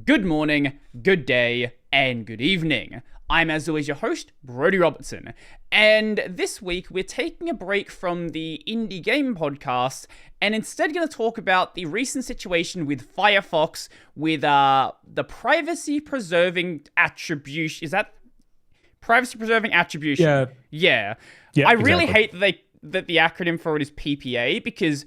good morning, good day, and good evening. I'm, as always, your host, Brody Robertson, and this week we're taking a break from the Indie Game Podcast and instead going to talk about the recent situation with Firefox with the Privacy Preserving Attribution. Is that Privacy Preserving Attribution? Yeah. Yeah. Yeah, I really exactly. hate that the acronym for it is PPA because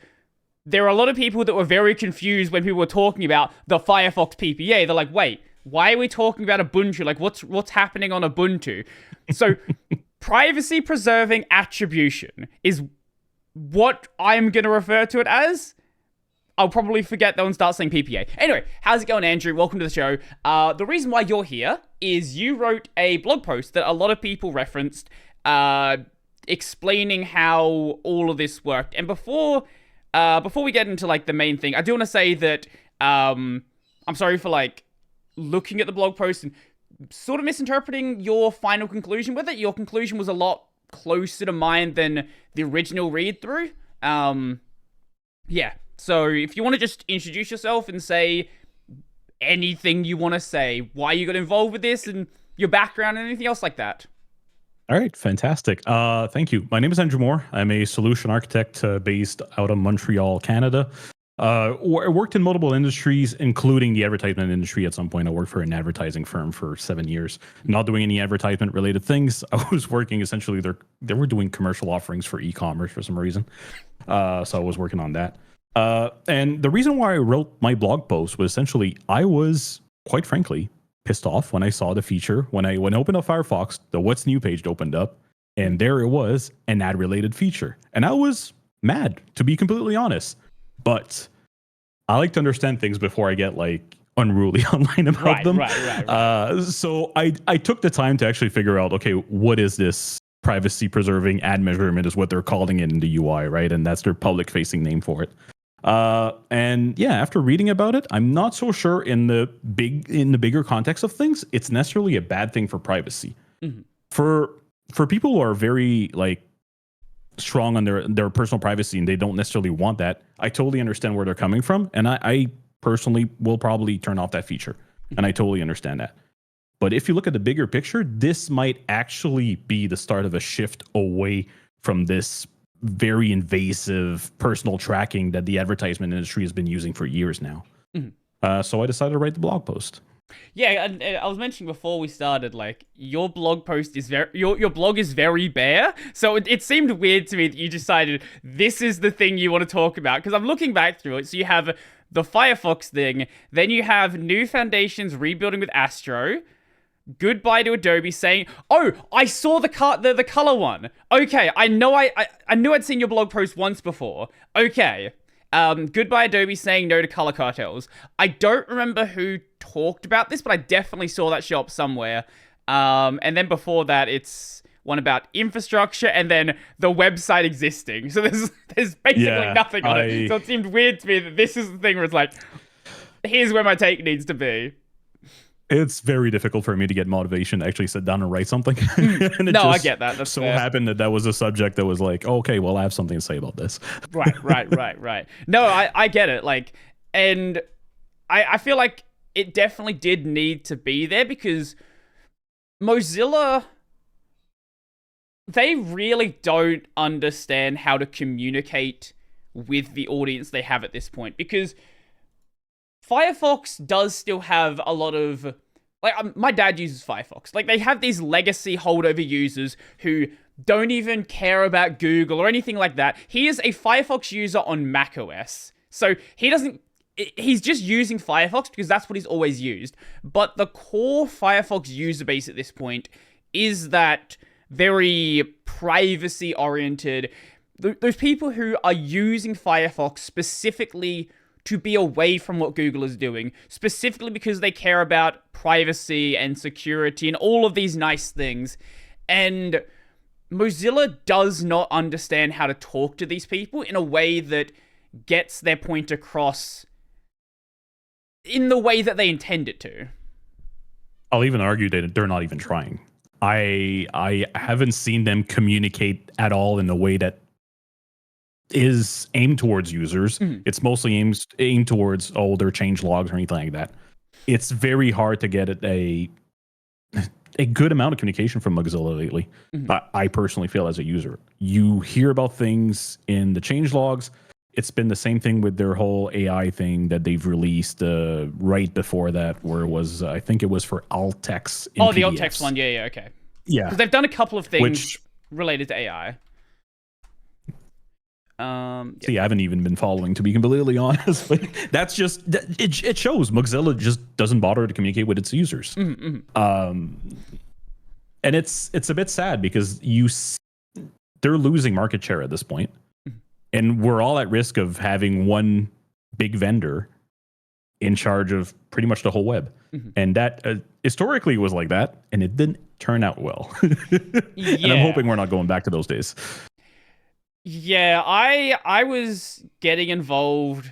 there are a lot of people that were very confused when people were talking about the Firefox PPA. They're like, wait, why are we talking about Ubuntu? Like, what's happening on Ubuntu? So, privacy preserving attribution is what I'm going to refer to it as. I'll probably forget though and start saying PPA. Anyway, how's it going, Andrew? Welcome to the show. The reason why you're here is you wrote a blog post that a lot of people referenced, explaining how all of this worked. And before we get into like the main thing, I do want to say that I'm sorry for like looking at the blog post and sort of misinterpreting your final conclusion with it. Your conclusion was a lot closer to mine than the original read through. Yeah. So if you want to just introduce yourself and say anything you want to say, why you got involved with this and your background and anything else like that. All right, fantastic. Thank you. My name is Andrew Moore. I'm a solution architect based out of Montreal, Canada. I worked in multiple industries, including the advertisement industry at some point. I worked for an advertising firm for 7 years, not doing any advertisement related things. I was working essentially, they were doing commercial offerings for e-commerce for some reason. So I was working on that. And the reason why I wrote my blog post was essentially, I was, quite frankly, pissed off when I saw the feature. When I opened up Firefox, the What's New page opened up, and there it was, an ad-related feature. And I was mad, to be completely honest. But I like to understand things before I get like unruly online about them. Right. So I took the time to actually figure out, okay, what is this privacy preserving ad measurement is what they're calling it in the UI, right? And that's their public facing name for it. And yeah, after reading about it, I'm not so sure in the bigger context of things, it's necessarily a bad thing for privacy. Mm-hmm. For people who are very like strong on their personal privacy and they don't necessarily want that, I totally understand where they're coming from. And I personally will probably turn off that feature. And I totally understand that. But if you look at the bigger picture, this might actually be the start of a shift away from this very invasive personal tracking that the advertisement industry has been using for years now. Mm-hmm. So I decided to write the blog post. Yeah, and I was mentioning before we started, like, your blog post is your blog is very bare, so it seemed weird to me that you decided this is the thing you want to talk about, because I'm looking back through it, so you have the Firefox thing, then you have New Foundations rebuilding with Astro, goodbye to Adobe saying, oh, I saw the color one. Okay, I know I knew I'd seen your blog post once before. Okay. Goodbye Adobe saying no to color cartels. I don't remember who talked about this, but I definitely saw that show up somewhere. And then before that, it's one about infrastructure and then the website existing. So there's basically nothing on it. So it seemed weird to me that this is the thing where it's like, here's where my take needs to be. It's very difficult for me to get motivation to actually sit down and write something. And I get that. That's so fair. happened that was a subject that was like, okay, well, I have something to say about this. Right. No, I get it. Like, and I feel like it definitely did need to be there because Mozilla, they really don't understand how to communicate with the audience they have at this point, because Firefox does still have a lot of, like, my dad uses Firefox. Like, they have these legacy holdover users who don't even care about Google or anything like that. He is a Firefox user on macOS. So he's just using Firefox because that's what he's always used. But the core Firefox user base at this point is that very privacy-oriented. Those people who are using Firefox specifically to be away from what Google is doing, specifically because they care about privacy and security and all of these nice things. And Mozilla does not understand how to talk to these people in a way that gets their point across in the way that they intend it to. I'll even argue that they're not even trying. I haven't seen them communicate at all in a way that is aimed towards users. Mm-hmm. It's mostly aimed towards their change logs or anything like that. it's very hard to get a good amount of communication from Mozilla lately. I personally feel as a user, you hear about things in the change logs. It's been the same thing with their whole AI thing that they've released right before that, where it was, I think it was for alt text. Oh, PDFs. the alt text one. Yeah, okay. Yeah. Because they've done a couple of things related to AI. See, I haven't even been following, to be completely honest. But that's just, it shows Mozilla just doesn't bother to communicate with its users. And it's a bit sad because they're losing market share at this point. And we're all at risk of having one big vendor in charge of pretty much the whole web. And that historically was like that, and it didn't turn out well. And I'm hoping we're not going back to those days. Yeah, I was getting involved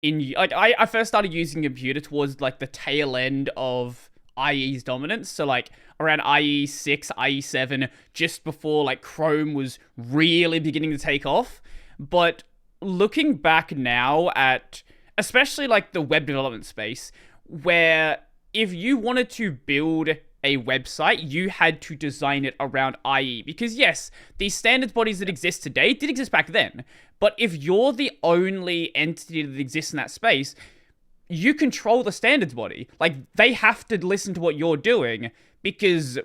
in, like, I first started using a computer towards, like, the tail end of IE's dominance. So, like, around IE 6, IE 7, just before, like, Chrome was really beginning to take off. But looking back now at, especially, like, the web development space, where if you wanted to build a website, you had to design it around IE. Because yes, these standards bodies that exist today did exist back then. But if you're the only entity that exists in that space, you control the standards body. Like, they have to listen to what you're doing, because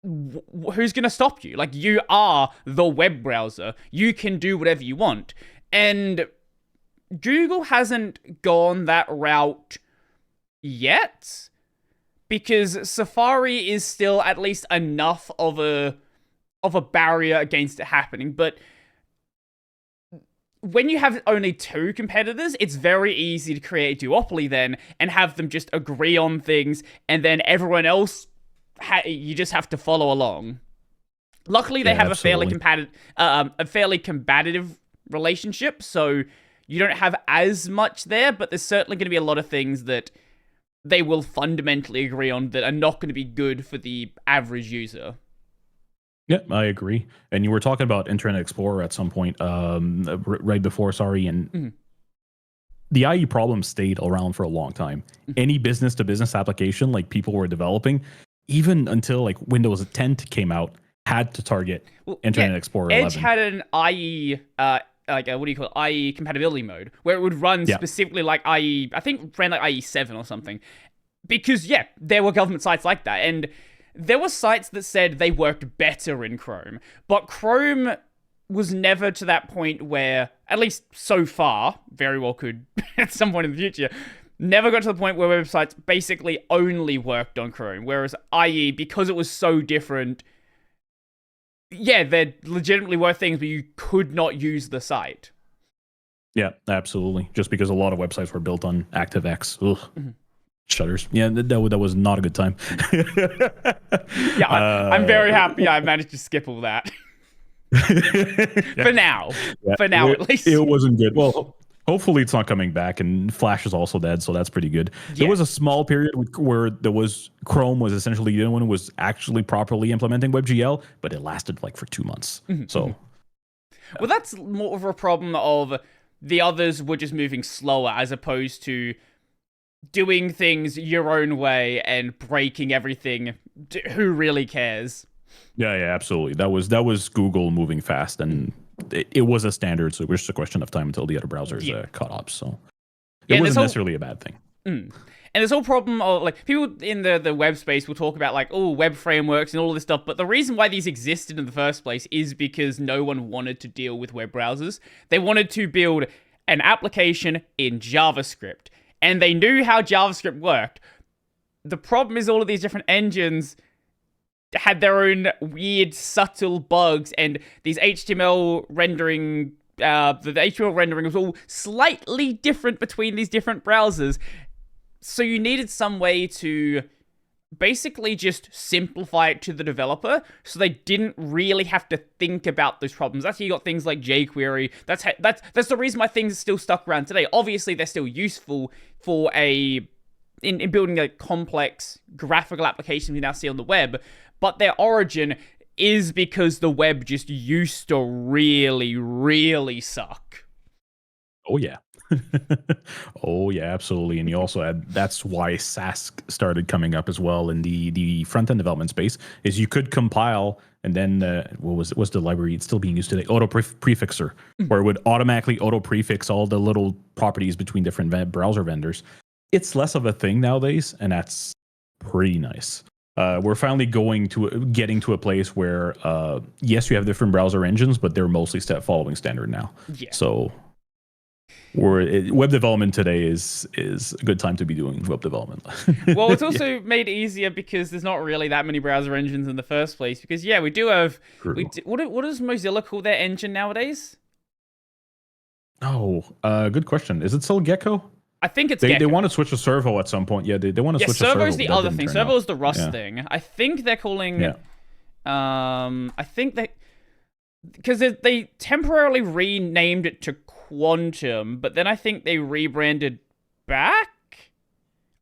who's going to stop you? Like, you are the web browser. You can do whatever you want. And Google hasn't gone that route yet, because Safari is still at least enough of a barrier against it happening. But when you have only two competitors, it's very easy to create a duopoly then and have them just agree on things, and then everyone else, you just have to follow along. Luckily, they have a fairly combative relationship, so you don't have as much there, but there's certainly going to be a lot of things that they will fundamentally agree on that are not going to be good for the average user. Yeah, I agree. And you were talking about Internet Explorer at some point, right before, and the IE problem stayed around for a long time. Any business-to-business application, like people were developing, even until like Windows 10 came out, had to target Internet Explorer 11. Edge had an IE, IE compatibility mode, where it would run specifically like IE, I think ran like IE 7 or something. Because, there were government sites like that, and there were sites that said they worked better in Chrome, but Chrome was never to that point where, at least so far, very well could at some point in the future, never got to the point where websites basically only worked on Chrome, whereas IE, because it was so different, there legitimately were things, but you could not use the site. Yeah, absolutely. Just because a lot of websites were built on ActiveX. Ugh. Shutters. Yeah, that was not a good time. I'm very happy I managed to skip all that. For now. Yeah, for now, at least. It wasn't good. Well, hopefully it's not coming back, and Flash is also dead, so that's pretty good. There was a small period where Chrome was essentially the only one who was actually properly implementing WebGL, but it lasted like for 2 months. So, well, that's more of a problem of the others were just moving slower, as opposed to doing things your own way and breaking everything. Who really cares? Yeah, absolutely. That was Google moving fast, and it was a standard, so it was just a question of time until the other browsers caught up. So it wasn't necessarily a bad thing. And this whole problem of, like, people in the web space will talk about, like, web frameworks and all of this stuff, but the reason why these existed in the first place is because no one wanted to deal with web browsers. They wanted to build an application in JavaScript, and they knew how JavaScript worked. The problem is all of these different engines had their own weird, subtle bugs, and these HTML rendering, the HTML rendering was all slightly different between these different browsers. So you needed some way to basically just simplify it to the developer, so they didn't really have to think about those problems. That's how you got things like jQuery. That's the reason why things are still stuck around today. Obviously, they're still useful for in building a complex graphical application we now see on the web, but their origin is because the web just used to really, really suck. Oh yeah. Oh yeah, absolutely. And you also had that's why SAS started coming up as well in the front end development space. Is you could compile and then what's the library? It's still being used today. Prefixer, where it would automatically auto prefix all the little properties between different browser vendors. It's less of a thing nowadays, and that's pretty nice. We're finally getting to a place where yes, you have different browser engines, but they're mostly following standard now. Yeah. So web development today is a good time to be doing web development. Well, it's also made easier because there's not really that many browser engines in the first place. Because yeah, we do have. What does Mozilla call their engine nowadays? Oh, good question. Is it still Gecko? I think it's they Gecko. want to switch to Servo at some point. Yeah, they want to switch to Servo. Servo's the other thing. Servo's the Rust thing. I think they're calling. Yeah. I think they because they temporarily renamed it to Quantum, but then I think they rebranded back.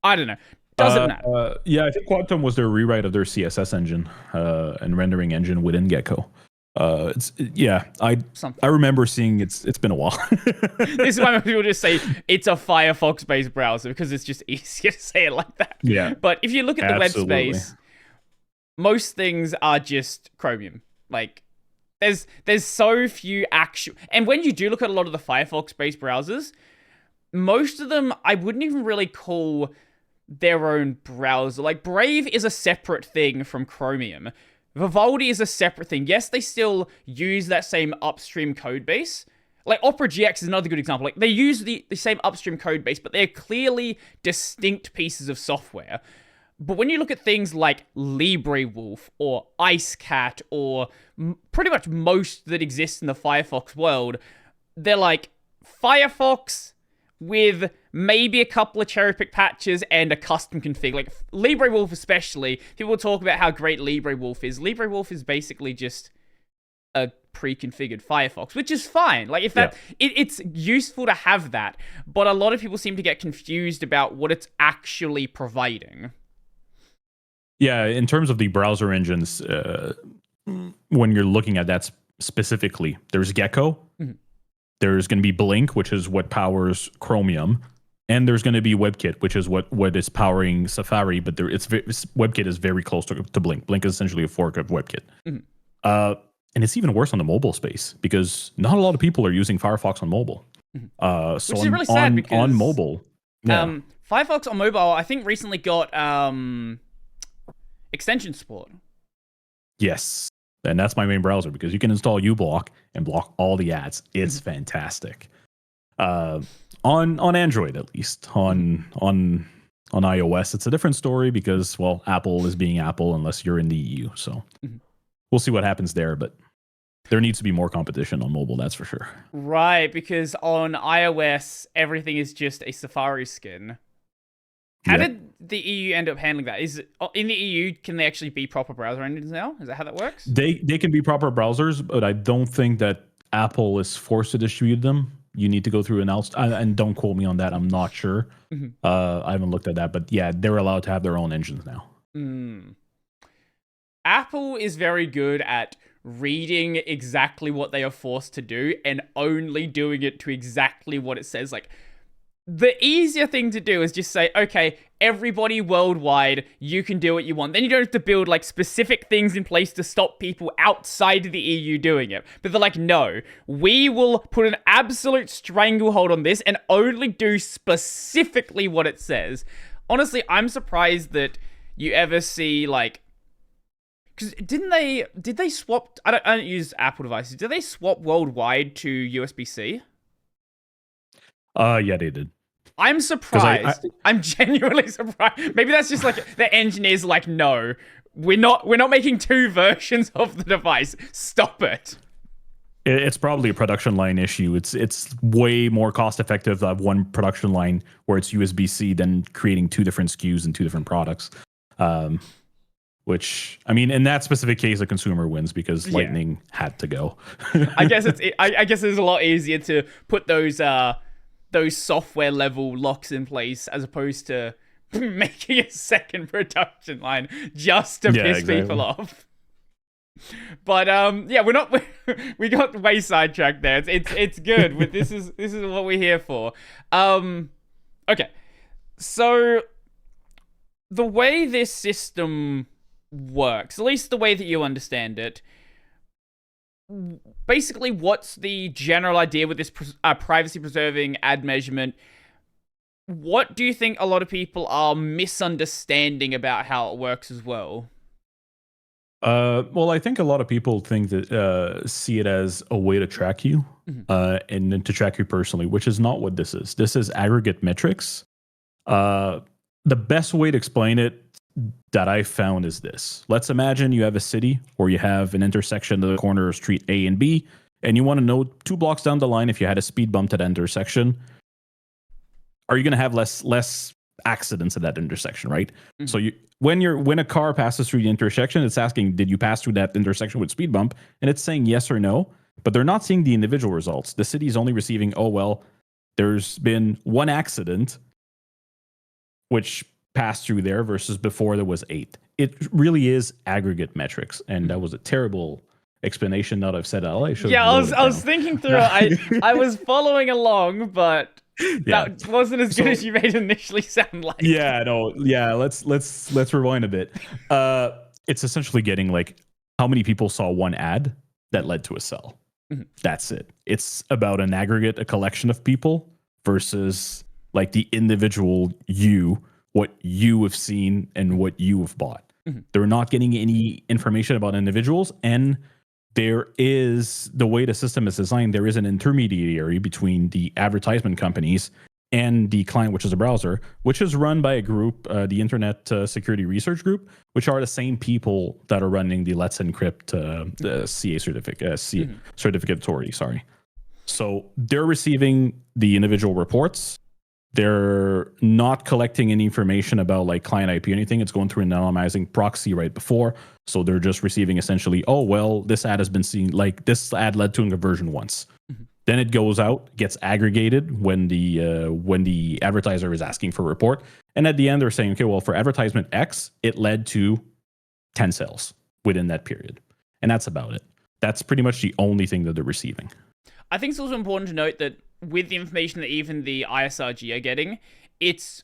I don't know. Doesn't matter. Yeah, I think Quantum was their rewrite of their CSS engine and rendering engine within Gecko. I remember seeing it's been a while. This is why people just say it's a Firefox based browser because it's just easier to say it like that. Yeah. But if you look at the web space, most things are just Chromium. Like there's so few actual, and when you do look at a lot of the Firefox based browsers, most of them I wouldn't even really call their own browser. Like Brave is a separate thing from Chromium. Vivaldi is a separate thing. Yes, they still use that same upstream code base. Like Opera GX is another good example. Like they use the same upstream code base, but they're clearly distinct pieces of software. But when you look at things like LibreWolf or IceCat or pretty much most that exist in the Firefox world, they're like Firefox with maybe a couple of cherry-pick patches and a custom config. Like LibreWolf especially, people talk about how great LibreWolf is. LibreWolf is basically just a pre-configured Firefox, which is fine. Like if that, it's useful to have that, but a lot of people seem to get confused about what it's actually providing. Yeah, in terms of the browser engines, when you're looking at that specifically, there's Gecko, there's going to be Blink, which is what powers Chromium, and there's going to be WebKit, which is what is powering Safari. But WebKit is very close to Blink. Blink is essentially a fork of WebKit, and it's even worse on the mobile space because not a lot of people are using Firefox on mobile. So which is really sad because on mobile, Firefox on mobile, I think recently got extension support. Yes. And that's my main browser because you can install uBlock and block all the ads. It's fantastic. On Android, at least. On iOS, it's a different story because, well, Apple is being Apple unless you're in the EU. So we'll see what happens there. But there needs to be more competition on mobile, that's for sure. Right, because on iOS, everything is just a Safari skin. How did the EU end up handling that? Is in the EU, can they actually be proper browser engines now? Is that how that works? They can be proper browsers, but I don't think that Apple is forced to distribute them. You need to go through and don't quote me on that. I'm not sure. I haven't looked at that, but yeah, they're allowed to have their own engines now. Apple is very good at reading exactly what they are forced to do and only doing it to exactly what it says. Like, the easier thing to do is just say, okay, everybody worldwide, you can do what you want. Then you don't have to build like specific things in place to stop people outside of the EU doing it. But they're like, no, we will put an absolute stranglehold on this and only do specifically what it says. Honestly, I'm surprised that you ever see like, because did they swap, I don't use Apple devices, did they swap worldwide to USB-C? Yeah, they did. I'm surprised. I'm genuinely surprised. Maybe that's just like the engineers are like, no, we're not making two versions of the device. Stop it. It's probably a production line issue. It's way more cost effective to have one production line where it's USB-C than creating two different SKUs and two different products. Which, I mean, in that specific case, the consumer wins because Lightning had to go. I guess it's a lot easier to put those software level locks in place as opposed to making a second production line just to piss people off. But yeah, we're not. We got way sidetracked there. It's good. But this is what we're here for. Okay, so the way this system works, at least the way that you understand it, basically, what's the general idea with this privacy preserving ad measurement? What do you think a lot of people are misunderstanding about how it works as well? Well, I think a lot of people think that see it as a way to track you, and then to track you personally, which is not what this is. This is aggregate metrics. The best way to explain it that I found is this. Let's imagine you have a city or you have an intersection at the corner of street A and B, and you want to know 2 blocks down the line if you had a speed bump at that intersection, are you going to have less accidents at that intersection, right? So when a car passes through the intersection, it's asking, did you pass through that intersection with speed bump? And it's saying yes or no, but they're not seeing the individual results. The city is only receiving, oh, well, there's been 1 accident, which passed through there versus before there was 8. It really is aggregate metrics. And that was a terrible explanation that I've said. I was thinking through it. I was following along, but that wasn't as good as you made it initially sound like. Yeah, no, yeah. Let's rewind a bit. It's essentially getting like how many people saw 1 ad that led to a sell. That's it. It's about an aggregate, a collection of people versus like the individual what you have seen and what you have bought. They're not getting any information about individuals, and there is, the way the system is designed, there is an intermediary between the advertisement companies and the client, which is a browser, which is run by a group, the Internet Security Research Group, which are the same people that are running the Let's Encrypt the CA certificate authority. Sorry. So they're receiving the individual reports. They're not collecting any information about like client IP or anything. It's going through an anonymizing proxy right before. So they're just receiving essentially, oh, well, this ad has been seen, like this ad led to a conversion once. Then it goes out, gets aggregated when the advertiser is asking for a report. And at the end, they're saying, okay, well, for advertisement X, it led to 10 sales within that period. And that's about it. That's pretty much the only thing that they're receiving. I think it's also important to note that with the information that even the ISRG are getting, it's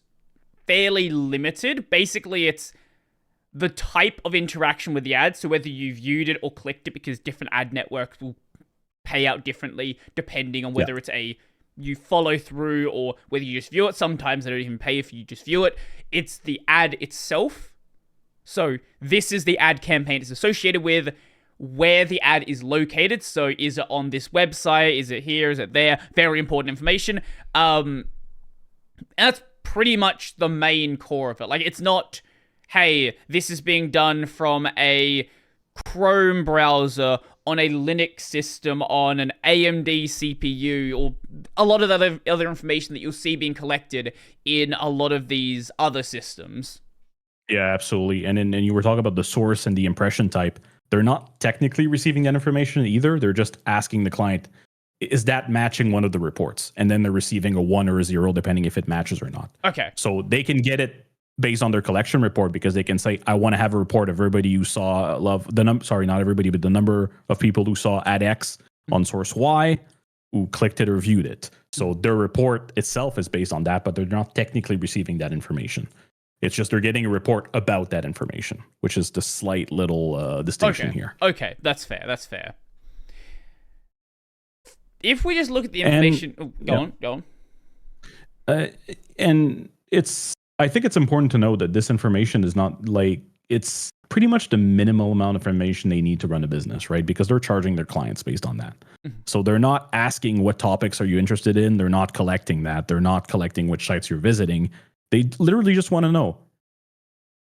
fairly limited. Basically, it's the type of interaction with the ad, so whether you viewed it or clicked it, because different ad networks will pay out differently depending on whether it's you follow through or whether you just view it. Sometimes they don't even pay if you just view it. It's the ad itself. So this is the ad campaign it's associated with, where the ad is located. So is it on this website? Is it here? Is it there? Very important information. And that's pretty much the main core of it. Like, it's not, hey, this is being done from a Chrome browser on a Linux system on an AMD CPU, or a lot of the other information that you'll see being collected in a lot of these other systems. Yeah, absolutely. And you were talking about the source and the impression type. They're not technically receiving that information either. They're just asking the client, is that matching one of the reports? And then they're receiving a 1 or a 0, depending if it matches or not. Okay. So they can get it based on their collection report, because they can say, I want to have a report of everybody who saw not everybody, but the number of people who saw ad X on source Y, who clicked it or viewed it. So their report itself is based on that, but they're not technically receiving that information. It's just they're getting a report about that information, which is the slight little distinction here. Okay, that's fair. That's fair. If we just look at the information... Go on. And I think it's important to know that this information is not like... It's pretty much the minimal amount of information they need to run a business, right? Because they're charging their clients based on that. So they're not asking what topics are you interested in. They're not collecting that. They're not collecting which sites you're visiting. They literally just want to know.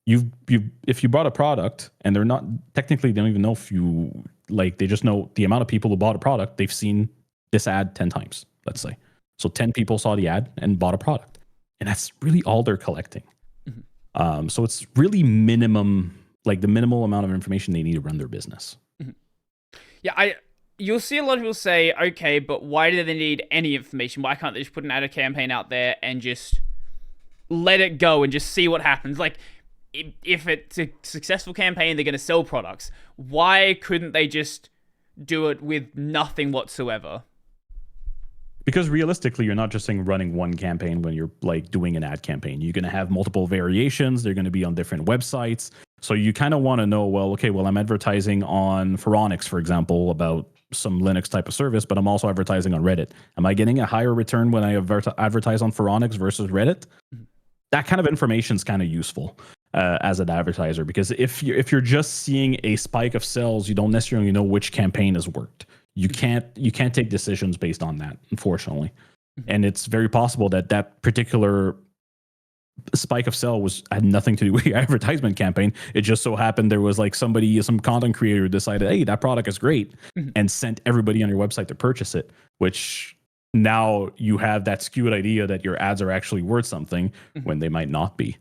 If you bought a product, and they're not technically, they don't even know if you like, they just know the amount of people who bought a product. They've seen this ad 10 times, let's say. So 10 people saw the ad and bought a product, and that's really all they're collecting. So it's really minimum, like the minimal amount of information they need to run their business. Yeah, you'll see a lot of people say, okay, but why do they need any information? Why can't they just put an ad campaign out there and just let it go and just see what happens? Like, if it's a successful campaign, they're going to sell products. Why couldn't they just do it with nothing whatsoever? Because realistically, you're not just running one campaign when you're like doing an ad campaign. You're going to have multiple variations. They're going to be on different websites. So you kind of want to know, well, okay, well, I'm advertising on Phoronix, for example, about some Linux type of service, but I'm also advertising on Reddit. Am I getting a higher return when I advertise on Phoronix versus Reddit? That kind of information is kind of useful as an advertiser, because if you're just seeing a spike of sales, you don't necessarily know which campaign has worked. You can't take decisions based on that, unfortunately. And it's very possible that particular spike of sale had nothing to do with your advertisement campaign. It just so happened there was like some content creator decided, hey, that product is great, and sent everybody on your website to purchase it, which now you have that skewed idea that your ads are actually worth something when they might not be.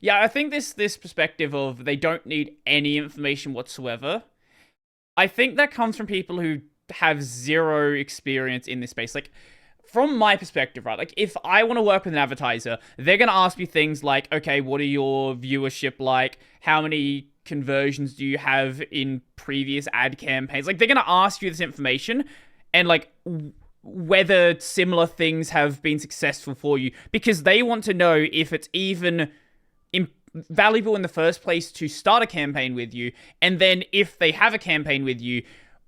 Yeah, I think this perspective of they don't need any information whatsoever, I think that comes from people who have zero experience in this space. Like, from my perspective, right, like, if I want to work with an advertiser, they're going to ask me things like, okay, what are your viewership like? How many conversions do you have in previous ad campaigns? Like, they're going to ask you this information, and, like, whether similar things have been successful for you, because they want to know if it's even valuable in the first place to start a campaign with you, and then if they have a campaign with you,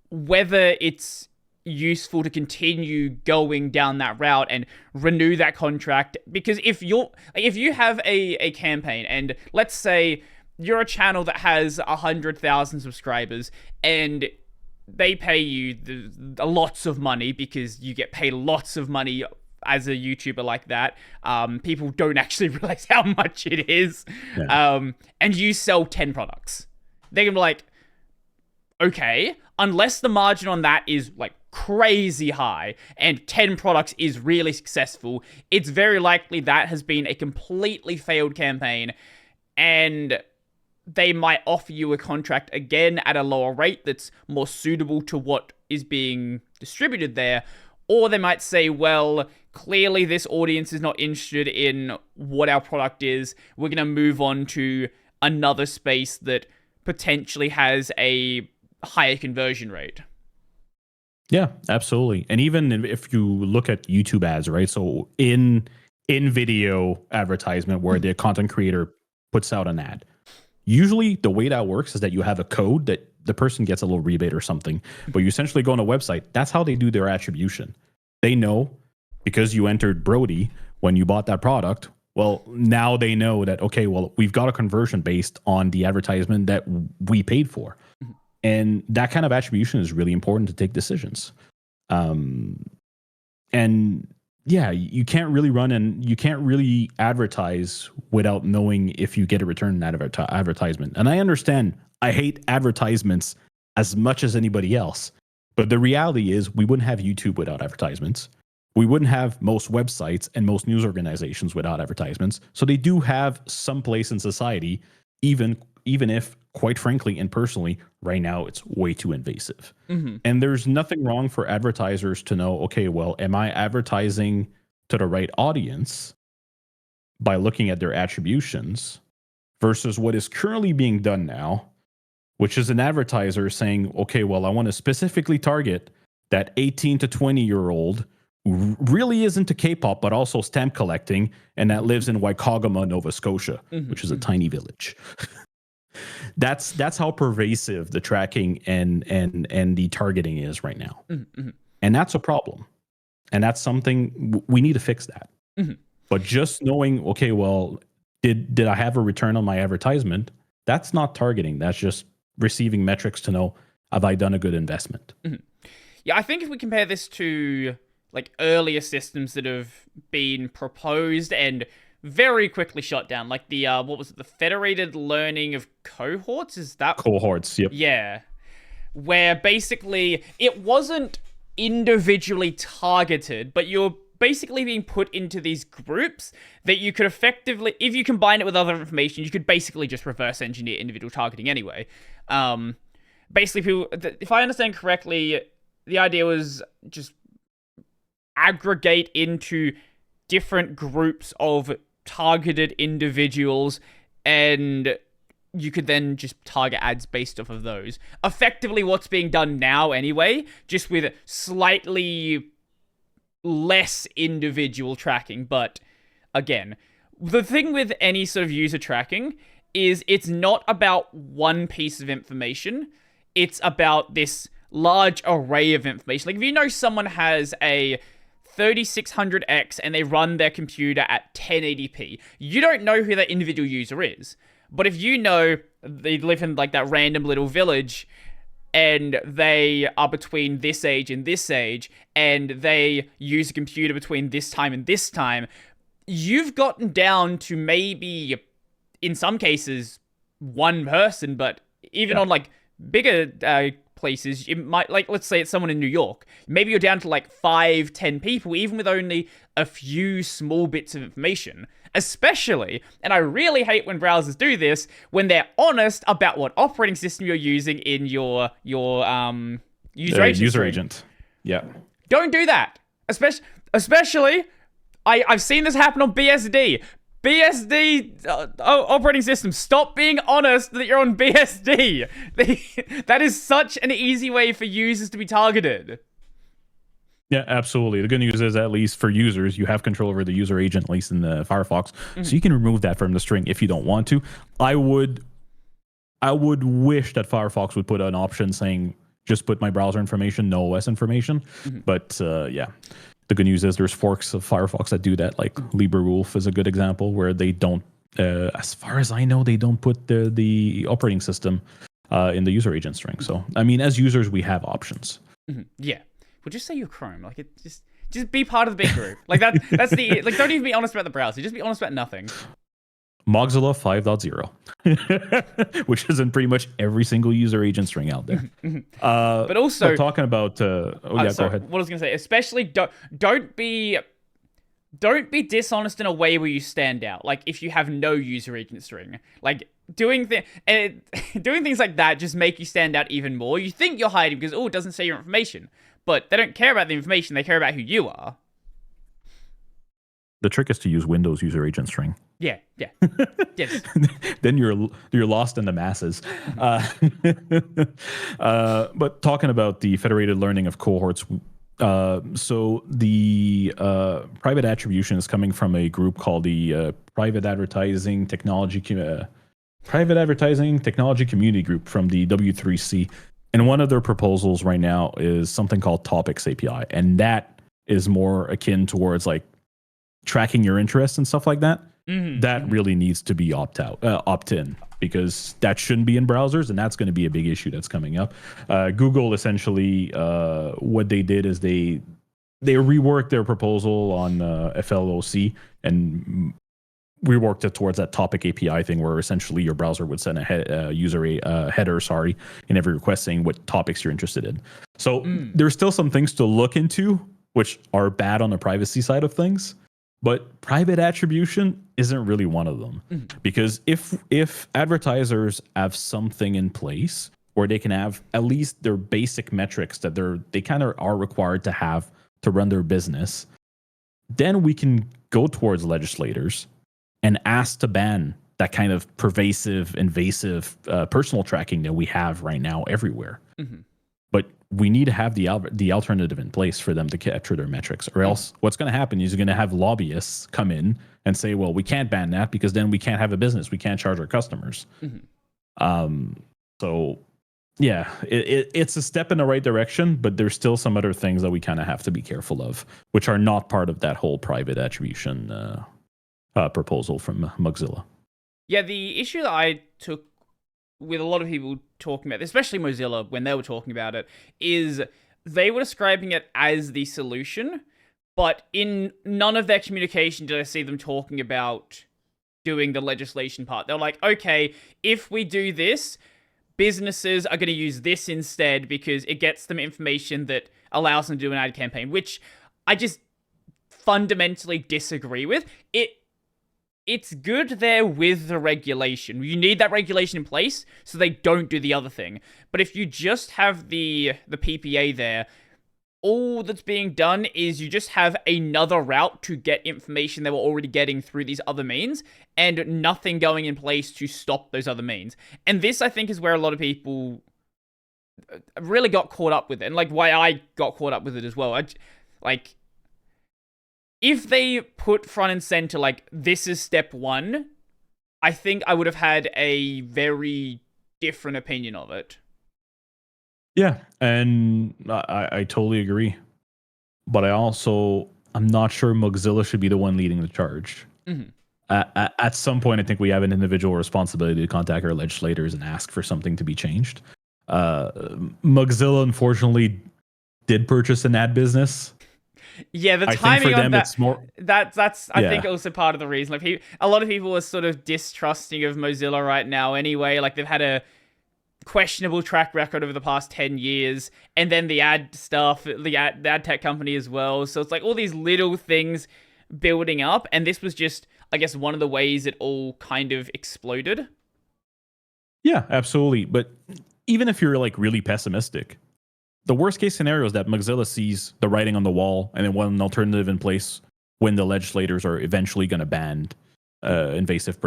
whether it's useful to continue going down that route and renew that contract. Because if you have a campaign, and let's say you're a channel that has 100,000 subscribers, and they pay you lots of money, because you get paid lots of money as a YouTuber like that. People don't actually realize how much it is. Yeah. And you sell 10 products. They're gonna be like, okay, unless the margin on that is like crazy high and 10 products is really successful, it's very likely that has been a completely failed campaign, and they might offer you a contract again at a lower rate that's more suitable to what is being distributed there. Or they might say, well, clearly this audience is not interested in what our product is. We're going to move on to another space that potentially has a higher conversion rate. Yeah, absolutely. And even if you look at YouTube ads, right? So in video advertisement where the content creator puts out an ad, usually the way that works is that you have a code that the person gets a little rebate or something, but you essentially go on a website. That's how they do their attribution. They know, because you entered Brody when you bought that product, well, now they know that, okay, well, we've got a conversion based on the advertisement that we paid for. And that kind of attribution is really important to take decisions. And yeah, you can't really run and you can't really advertise without knowing if you get a return on that advertisement. And I understand, I hate advertisements as much as anybody else. But the reality is we wouldn't have YouTube without advertisements. We wouldn't have most websites and most news organizations without advertisements. So they do have some place in society, even if, quite frankly and personally, right now it's way too invasive. And there's nothing wrong for advertisers to know, okay, well, am I advertising to the right audience by looking at their attributions versus what is currently being done now, which is an advertiser saying, okay, well, I want to specifically target that 18 to 20-year-old who really is into K-pop, but also stamp collecting, and that lives in Waikagama, Nova Scotia, which is a tiny village. That's how pervasive the tracking and the targeting is right now. And that's a problem. And that's something we need to fix that. But just knowing, okay, well, did I have a return on my advertisement? That's not targeting. That's just receiving metrics to know, have I done a good investment? Yeah, I think if we compare this to like earlier systems that have been proposed and very quickly shut down, like the what was it, the federated learning of cohorts? Is that cohorts? Yep. Yeah, where basically it wasn't individually targeted, but you're basically being put into these groups that you could effectively, if you combine it with other information, you could basically just reverse engineer individual targeting anyway. Basically, people, if I understand correctly, the idea was just aggregate into different groups of targeted individuals, and you could then just target ads based off of those. Effectively what's being done now anyway, just with slightly less individual tracking. But again, the thing with any sort of user tracking is it's not about one piece of information. It's about this large array of information. Like if you know someone has a 3600X and they run their computer at 1080p, you don't know who that individual user is. But if you know they live in like that random little village and they are between this age and this age and they use a computer between this time and this time, you've gotten down to maybe, in some cases, one person. But even on like bigger places, it might, like, let's say it's someone in New York, maybe you're down to like 5-10 people, even with only a few small bits of information. Especially, and I really hate when browsers do this, when they're honest about what operating system you're using in your user agent. User agent. Yeah. Don't do that. Especially, I've seen this happen on BSD. Operating system, stop being honest that you're on BSD. That is such an easy way for users to be targeted. Yeah, absolutely. The good news is, at least for users, you have control over the user agent, at least in the Firefox. So you can remove that from the string if you don't want to. I would wish that Firefox would put an option saying, just put my browser information, no OS information. But yeah, the good news is there's forks of Firefox that do that. Like LibreWolf is a good example where they don't, as far as I know, they don't put the operating system in the user agent string. So, I mean, as users, we have options. Yeah. Well, just say you're Chrome. Like, it just be part of the big group. Like that's the, like, don't even be honest about the browser. Just be honest about nothing. Mozilla 5.0, which is in pretty much every single user agent string out there. But also, talking about, go ahead. What I was gonna say, especially don't be dishonest in a way where you stand out. Like if you have no user agent string, like doing things like that just make you stand out even more. You think you're hiding because it doesn't say your information. But they don't care about the information, they care about who you are. The trick is to use Windows user agent string. Yeah. Yes. Then you're lost in the masses. But talking about the federated learning of cohorts, so the private attribution is coming from a group called the Private Advertising Technology Community Group from the W3C. And one of their proposals right now is something called Topics API. And that is more akin towards like tracking your interests and stuff like that. That really needs to be opt-in, because that shouldn't be in browsers. And that's going to be a big issue that's coming up. Google essentially, what they did is they reworked their proposal on FLOC and reworked it towards that topic API thing, where essentially your browser would send a header, in every request saying what topics you're interested in. So there's still some things to look into, which are bad on the privacy side of things, but private attribution isn't really one of them. Because if advertisers have something in place where they can have at least their basic metrics that they kind of are required to have to run their business, then we can go towards legislators and ask to ban that kind of pervasive, invasive personal tracking that we have right now everywhere. But we need to have the alternative in place for them to capture their metrics, or else what's going to happen is you're going to have lobbyists come in and say, well, we can't ban that because then we can't have a business. We can't charge our customers. So yeah, it's a step in the right direction, but there's still some other things that we kind of have to be careful of, which are not part of that whole private attribution proposal from Mozilla. Yeah, the issue that I took with a lot of people talking about this, especially Mozilla, when they were talking about it, is they were describing it as the solution, but in none of their communication did I see them talking about doing the legislation part. They're like, okay, if we do this, businesses are going to use this instead because it gets them information that allows them to do an ad campaign, which I just fundamentally disagree with. It's good there with the regulation. You need that regulation in place so they don't do the other thing. But if you just have the PPA there, all that's being done is you just have another route to get information they were already getting through these other means, and nothing going in place to stop those other means. And this, I think, is where a lot of people really got caught up with it, and like why I got caught up with it as well. Like, if they put front and center, like, this is step one, I think I would have had a very different opinion of it. Yeah, and I totally agree. But I'm not sure Mozilla should be the one leading the charge. Mm-hmm. At some point, I think we have an individual responsibility to contact our legislators and ask for something to be changed. Mozilla, unfortunately, did purchase an ad business. Yeah, the timing on that, it's more, that's I think also part of the reason. Like, a lot of people are sort of distrusting of Mozilla right now anyway. Like, they've had a questionable track record over the past 10 years, and then the ad stuff, the ad tech company as well. So it's like all these little things building up, and this was just, I guess, one of the ways it all kind of exploded. Yeah, absolutely. But even if you're like really pessimistic, the worst case scenario is that Mozilla sees the writing on the wall and then want an alternative in place when the legislators are eventually going to ban invasive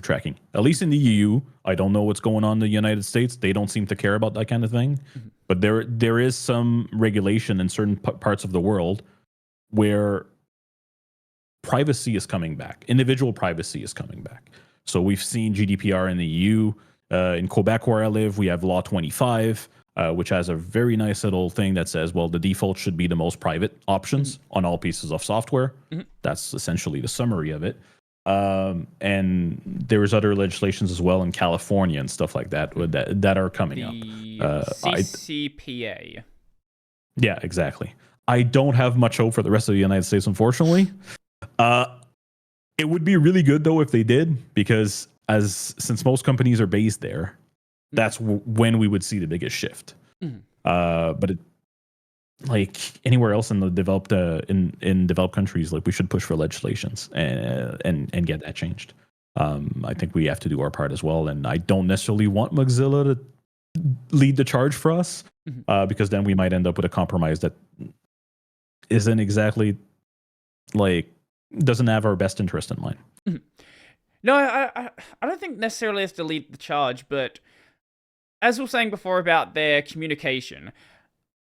tracking. At least in the EU, I don't know what's going on in the United States. They don't seem to care about that kind of thing. Mm-hmm. But there is some regulation in certain parts of the world where privacy is coming back. Individual privacy is coming back. So we've seen GDPR in the EU. In Quebec, where I live, we have Law 25, which has a very nice little thing that says, well, the default should be the most private options on all pieces of software. Mm-hmm. That's essentially the summary of it. And there's other legislations as well in California and stuff like that that are coming up. CCPA. Yeah, exactly. I don't have much hope for the rest of the United States, unfortunately. It would be really good, though, if they did, because since most companies are based there, that's when we would see the biggest shift. Mm-hmm. But like anywhere else in the developed in developed countries, like we should push for legislations and get that changed. I think we have to do our part as well. And I don't necessarily want Mozilla to lead the charge for us, because then we might end up with a compromise that isn't exactly like doesn't have our best interest in mind. Mm-hmm. No, I don't think necessarily has to lead the charge, but as we were saying before about their communication,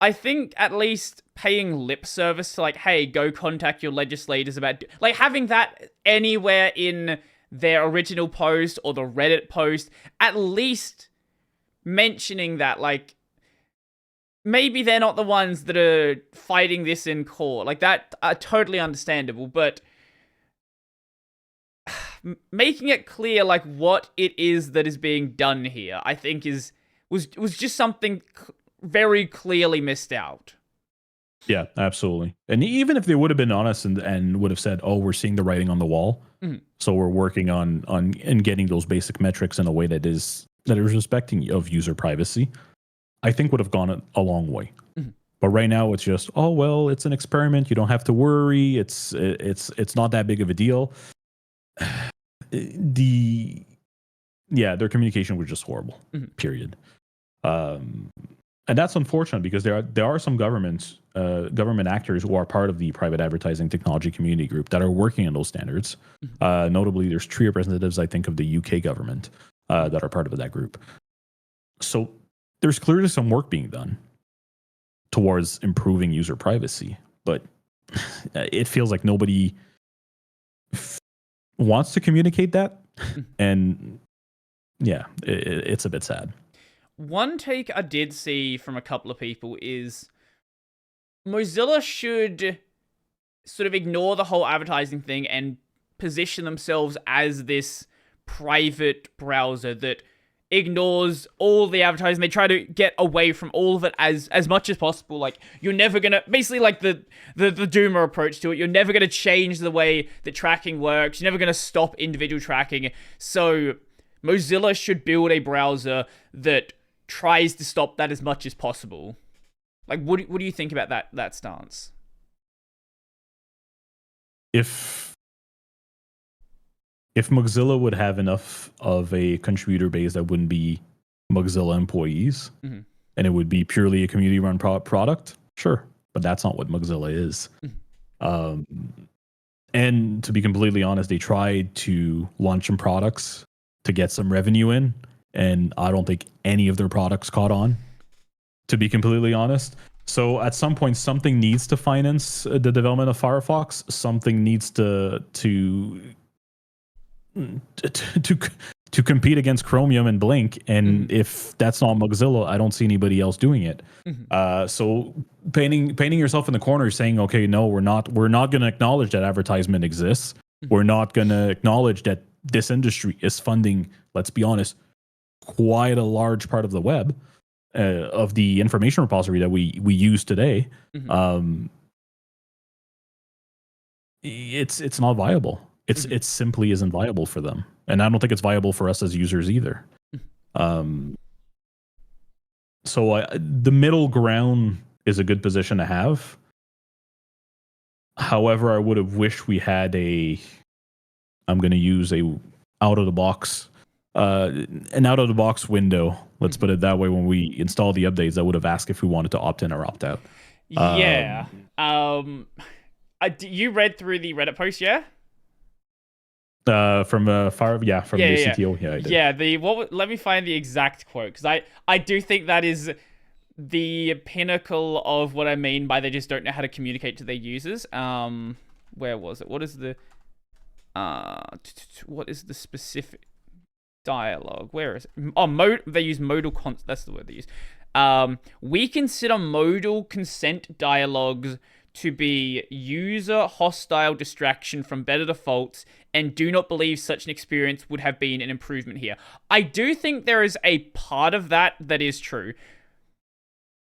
I think at least paying lip service to like, hey, go contact your legislators about, like, having that anywhere in their original post or the Reddit post, at least mentioning that, like, maybe they're not the ones that are fighting this in court. Like, that are totally understandable, but making it clear, like, what it is that is being done here, I think was just something very clearly missed out. Yeah, absolutely. And even if they would have been honest and would have said, oh, we're seeing the writing on the wall, so we're working on and getting those basic metrics in a way that is respecting of user privacy, I think would have gone a long way. Mm-hmm. But right now it's just, oh, well, it's an experiment. You don't have to worry. It's not that big of a deal. Their communication was just horrible, period. And that's unfortunate because there are some government actors who are part of the private advertising technology community group that are working on those standards. Notably, there's 3 representatives, I think, of the UK government that are part of that group. So there's clearly some work being done towards improving user privacy, but it feels like nobody wants to communicate that. And yeah, it's a bit sad. One take I did see from a couple of people is Mozilla should sort of ignore the whole advertising thing and position themselves as this private browser that ignores all the advertising. They try to get away from all of it as much as possible. Like, you're never gonna, basically like the doomer approach to it, you're never gonna change the way that tracking works, you're never gonna stop individual tracking. So Mozilla should build a browser that tries to stop that as much as possible. Like, what do you think about that stance? If Mozilla would have enough of a contributor base that wouldn't be Mozilla employees, and it would be purely a community-run product, Sure, but that's not what Mozilla is. Mhm. Um, and to be completely honest, they tried to launch some products to get some revenue in, and I don't think any of their products caught on, to be completely honest. So at some point, something needs to finance the development of Firefox. Something needs to to compete against Chromium and Blink. And if that's not Mozilla, I don't see anybody else doing it. So painting yourself in the corner, saying, okay, no, we're not going to acknowledge that advertisement exists. We're not going to acknowledge that this industry is funding, let's be honest, quite a large part of the web, of the information repository that we use today. It's not viable. It simply isn't viable for them, and I don't think it's viable for us as users either. So the middle ground is a good position to have. However, I would have wished we had I'm going to use an out of the box window. Let's put it that way. When we install the updates, I would have asked if we wanted to opt in or opt out. Yeah. You read through the Reddit post, yeah? From the CTO, yeah, I did. Yeah. Let me find the exact quote, because I do think that is the pinnacle of what I mean by they just don't know how to communicate to their users. Where was it? What is the specific dialogue? Where is it? Oh, they use modal consent. That's the word they use. We consider modal consent dialogues to be user hostile distraction from better defaults, and do not believe such an experience would have been an improvement here. I do think there is a part of that is true.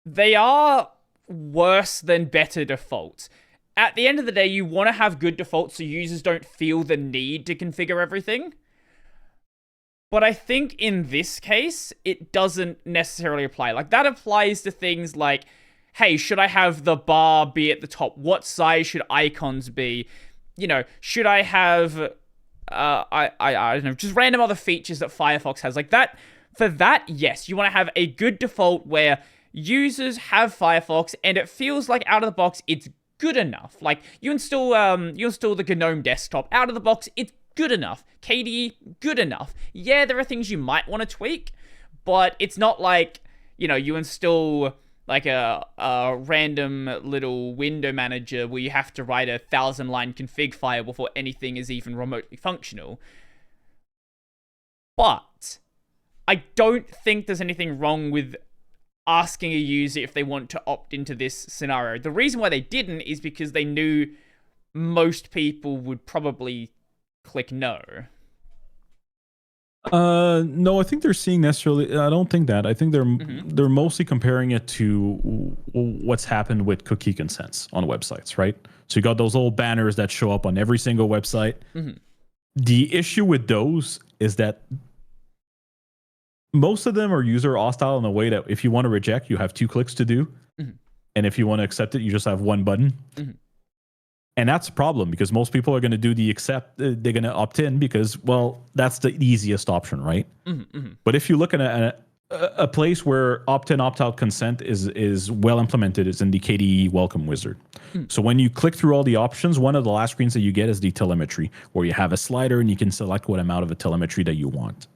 They are worse than better defaults. At the end of the day, you want to have good defaults so users don't feel the need to configure everything. But I think in this case, it doesn't necessarily apply. Like, that applies to things like, hey, should I have the bar be at the top? What size should icons be? You know, should I have, I don't know, just random other features that Firefox has. Like that, for that, yes, you want to have a good default where users have Firefox and it feels like out of the box, it's good enough. Like, you install the GNOME desktop, out of the box, it's good enough. KDE, good enough. Yeah, there are things you might want to tweak, but it's not like, you know, you install like a random little window manager where you have to write 1,000-line config file before anything is even remotely functional. But I don't think there's anything wrong with asking a user if they want to opt into this scenario. The reason why they didn't is because they knew most people would probably click no. No, I think they're seeing necessarily. I don't think that. I think they're mostly comparing it to what's happened with cookie consents on websites, right? So you got those old banners that show up on every single website. The issue with those is that most of them are user hostile in the way that if you want to reject, you have 2 clicks to do, and if you want to accept it, you just have 1 button. And that's a problem because most people are going to do the accept. They're going to opt in because, well, that's the easiest option, right? But if you look at a place where opt-in, opt-out consent is well implemented, is in the KDE welcome wizard. So when you click through all the options, one of the last screens that you get is the telemetry, where you have a slider and you can select what amount of a telemetry that you want.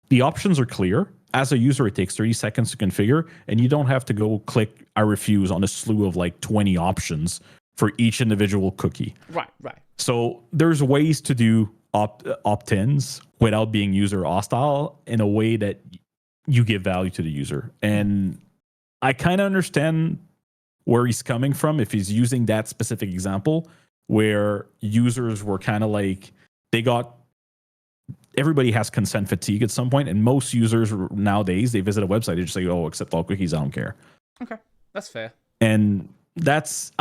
The options are clear. As a user, it takes 30 seconds to configure, and you don't have to go click I refuse on a slew of like 20 options for each individual cookie. Right. So there's ways to do opt-ins without being user hostile in a way that you give value to the user. And I kind of understand where he's coming from if he's using that specific example where users were kind of like, everybody has consent fatigue at some point, and most users nowadays, they visit a website, they just say, oh, accept all cookies, I don't care. Okay, that's fair. And that's,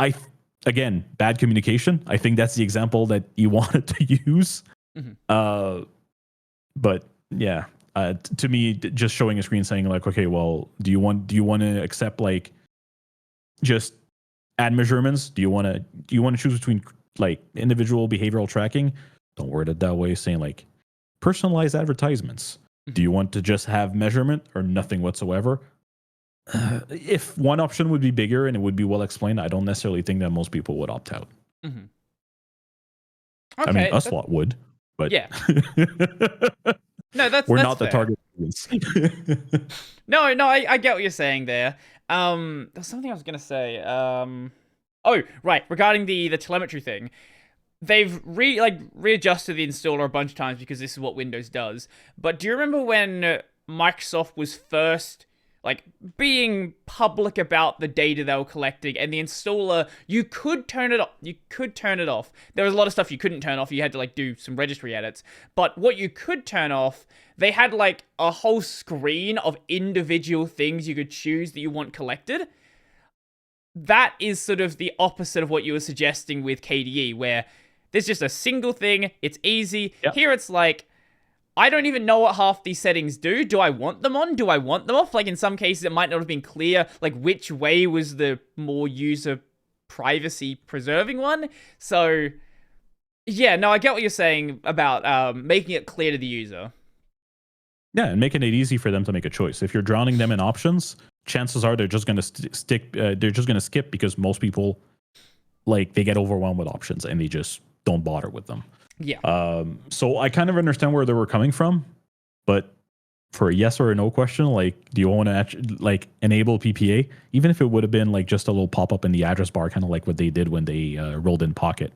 again, bad communication. I think that's the example that you wanted to use. But yeah, to me, just showing a screen saying like, okay, well, do you want to accept like just add measurements? Do you want to choose between like individual behavioral tracking? Don't word it that way. Saying like personalized advertisements. Do you want to just have measurement or nothing whatsoever? if one option would be bigger and it would be well explained, I don't necessarily think that most people would opt out. Mm-hmm. Okay, I mean, us lot would, but yeah. No, that's we're that's not the fair. target audience. No, I get what you're saying there. There's something I was gonna say. Oh, right, regarding the telemetry thing. They've readjusted the installer a bunch of times because this is what Windows does. But do you remember when Microsoft was first being public about the data they were collecting, and the installer, you could turn it off. There was a lot of stuff you couldn't turn off. You had to do some registry edits. But what you could turn off, they had a whole screen of individual things you could choose that you want collected. That is sort of the opposite of what you were suggesting with KDE, where there's just a single thing. It's easy. Yep. Here it's I don't even know what half these settings do. Do I want them on? Do I want them off? In some cases, it might not have been clear, which way was the more user privacy preserving one. So, yeah, no, I get what you're saying about making it clear to the user. Yeah, and making it easy for them to make a choice. If you're drowning them in options, chances are they're just going to stick. They're just going to skip, because most people, they get overwhelmed with options and they just don't bother with them. Yeah. So I kind of understand where they were coming from, but for a yes or a no question, do you want to actually enable PPA, even if it would have been just a little pop up in the address bar, kind of like what they did when they rolled in Pocket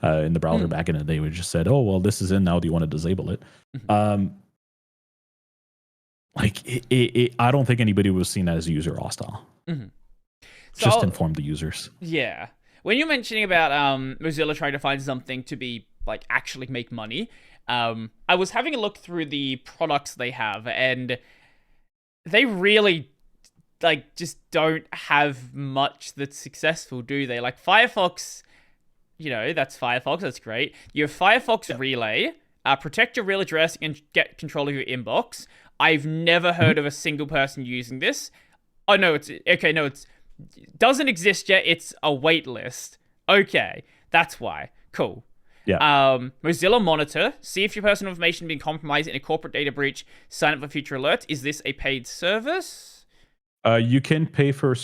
in the browser back in the day, which just said, "Oh, well, this is in now. Do you want to disable it?" I don't think anybody was seen as user hostile. Mm-hmm. Just inform the users. Yeah. When you're mentioning about Mozilla trying to find something to be actually make money, I was having a look through the products they have, and they really just don't have much that's successful, do they? Firefox, that's Firefox, that's great. You have Firefox Relay, protect your real address and get control of your inbox. I've never heard of a single person using this. Oh no, it's doesn't exist yet. It's a wait list. Okay, that's why. Cool. Yeah. Mozilla Monitor. See if your personal information being compromised in a corporate data breach. Sign up for future alerts. Is this a paid service? You can pay for.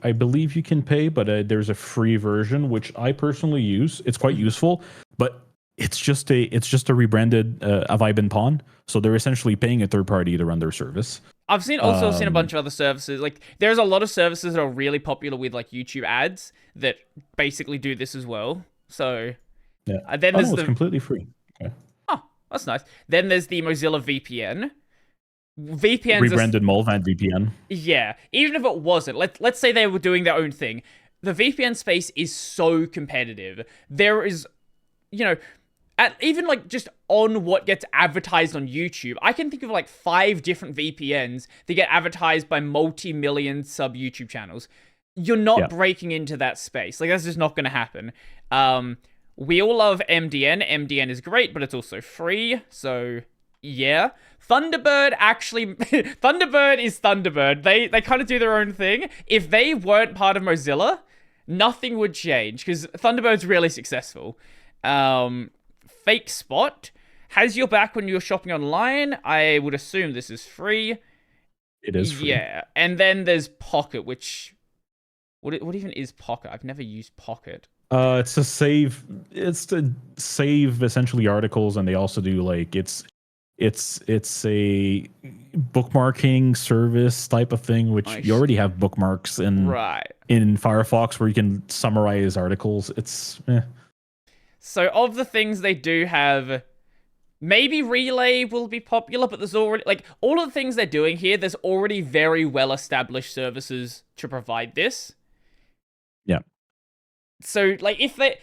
I believe you can pay, but there's a free version which I personally use. It's quite useful, but it's just a rebranded Avib and Pawn. So they're essentially paying a third party to run their service. I've seen a bunch of other services. There's a lot of services that are really popular with YouTube ads that basically do this as well. So yeah, then there's it's completely free. Okay. Oh, that's nice. Then there's the Mozilla VPN. VPNs rebranded Mulvan VPN. Yeah, even if it wasn't, let's say they were doing their own thing. The VPN space is so competitive. There is, even just on what gets advertised on YouTube, I can think of 5 different VPNs that get advertised by multi-million sub YouTube channels. You're not breaking into that space. That's just not going to happen. We all love MDN. MDN is great, but it's also free. So yeah. Thunderbird Thunderbird is Thunderbird. They kind of do their own thing. If they weren't part of Mozilla, nothing would change, because Thunderbird's really successful. Fake Spot has your back when you're shopping online. I would assume this is free. It is free. Yeah, and then there's Pocket, which what even is Pocket? I've never used Pocket. It's to save essentially articles, and they also do it's a bookmarking service type of thing, which you already have bookmarks in Firefox where you can summarize articles. So of the things they do have, maybe Relay will be popular, but there's already all of the things they're doing here, there's already very well established services to provide this. Yeah. So if they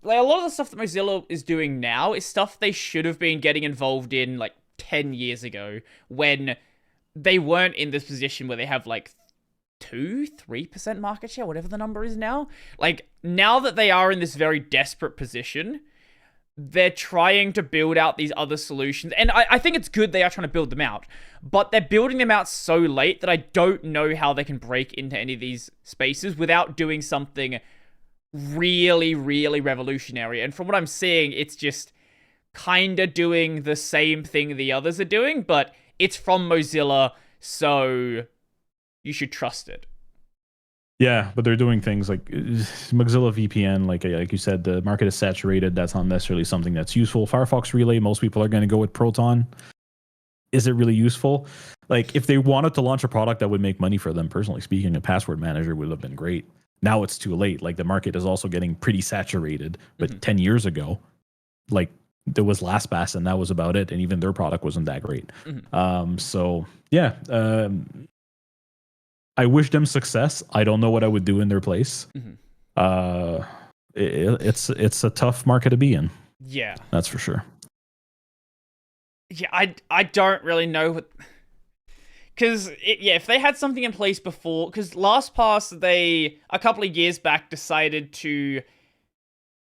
a lot of the stuff that Mozilla is doing now is stuff they should have been getting involved in 10 years ago, when they weren't in this position where they have 2-3% market share, whatever the number is now. Now that they are in this very desperate position, they're trying to build out these other solutions. And I think it's good they are trying to build them out, but they're building them out so late that I don't know how they can break into any of these spaces without doing something really, really revolutionary. And from what I'm seeing, it's just kind of doing the same thing the others are doing, but it's from Mozilla, so you should trust it. Yeah, but they're doing things like Mozilla VPN, like you said, the market is saturated. That's not necessarily something that's useful. Firefox Relay, most people are going to go with Proton. Is it really useful? Like, if they wanted to launch a product that would make money for them, personally speaking, a password manager would have been great. Now it's too late. Like, the market is also getting pretty saturated. But 10 years ago, like, there was LastPass, and that was about it. And even their product wasn't that great. So, yeah. I wish them success. I don't know what I would do in their place. It's a tough market to be in. Yeah. That's for sure. Yeah, I don't really know what... Because, if they had something in place before... Because LastPass, they, a couple of years back, decided to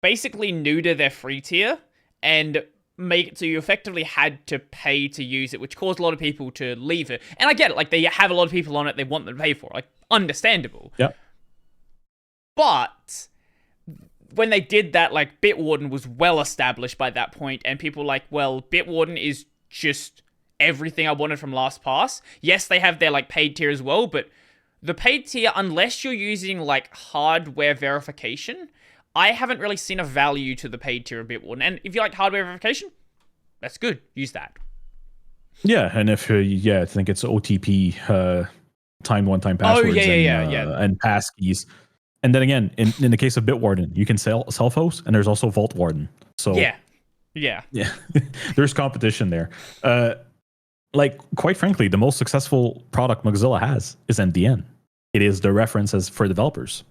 basically neuter their free tier and make it so you effectively had to pay to use it, which caused a lot of people to leave it. And I get it, like, they have a lot of people on it, they want them to pay for it. Like, understandable. Yeah. But when they did that, like, Bitwarden was well established by that point, and people were like, well, Bitwarden is just everything I wanted from LastPass. Yes, they have their, like, paid tier as well, but the paid tier, unless you're using, like, hardware verification, I haven't really seen a value to the paid tier of Bitwarden. And if you like hardware verification, that's good. Use that. Yeah, and if, I think it's OTP, one-time passwords and passkeys. And then again, in the case of Bitwarden, you can self-host, and there's also Vault Warden. So yeah, there's competition there. Like, quite frankly, the most successful product Mozilla has is MDN. It is the references for developers.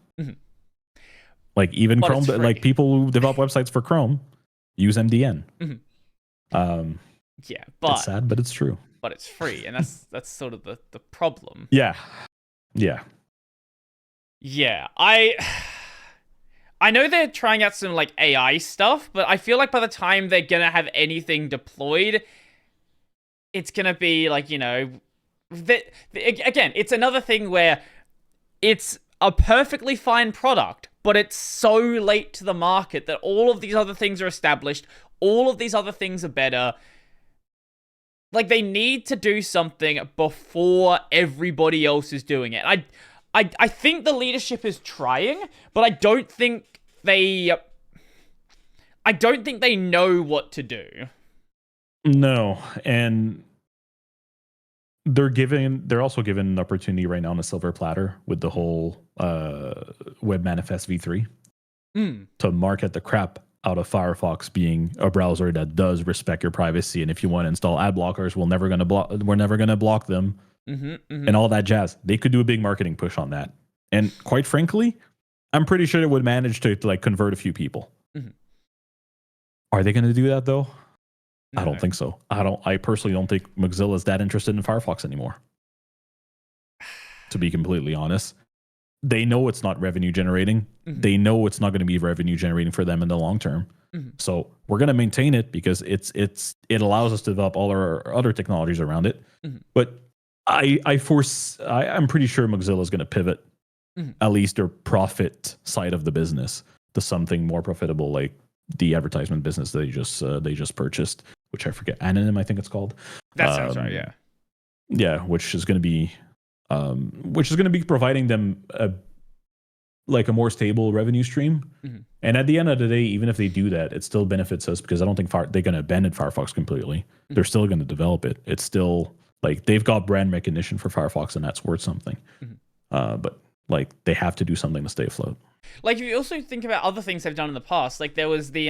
Like, even Chrome, like people who develop websites for Chrome use MDN. But it's sad, but it's true. But it's free, and that's sort of the problem. Yeah. I know they're trying out some, like, AI stuff, but I feel like by the time they're gonna have anything deployed, it's gonna be like, again, it's another thing where it's a perfectly fine product, but it's so late to the market that all of these other things are established, all of these other things are better. Like, they need to do something before everybody else is doing it. I think the leadership is trying, but I don't think they know what to do. No, and they're also given an opportunity right now on a silver platter with the whole Web Manifest v3 to market the crap out of Firefox being a browser that does respect your privacy, and if you want to install ad blockers, we're never gonna block them, and all that jazz. They could do a big marketing push on that, and quite frankly, I'm pretty sure it would manage to like convert a few people. Are they going to do that though? No. I don't think so. I personally don't think Mozilla is that interested in Firefox anymore. To be completely honest, they know it's not revenue generating. They know it's not going to be revenue generating for them in the long term. So we're going to maintain it because it allows us to develop all our other technologies around it. But I'm pretty sure Mozilla is going to pivot at least their profit side of the business to something more profitable, like the advertisement business they just purchased, which I forget, Anonym, I think it's called. That sounds right. Yeah. Yeah, which is going to be providing them a more stable revenue stream. And at the end of the day, even if they do that, it still benefits us because I don't think they're going to abandon Firefox completely. They're still going to develop it. It's still like they've got brand recognition for Firefox, and that's worth something. But like they have to do something to stay afloat. Like, if you also think about other things they've done in the past, like there was the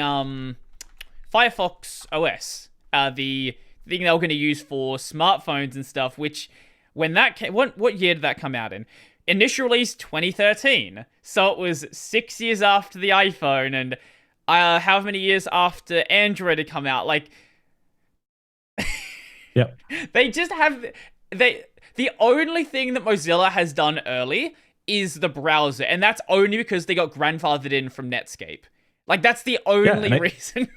Firefox OS, the thing they were going to use for smartphones and stuff, which when that came, what year did that come out in? Initial release 2013. So it was 6 years after the iPhone and however many years after Android had come out. Like, yep. They just have the only thing that Mozilla has done early is the browser, and that's only because they got grandfathered in from Netscape. Like, that's the only reason.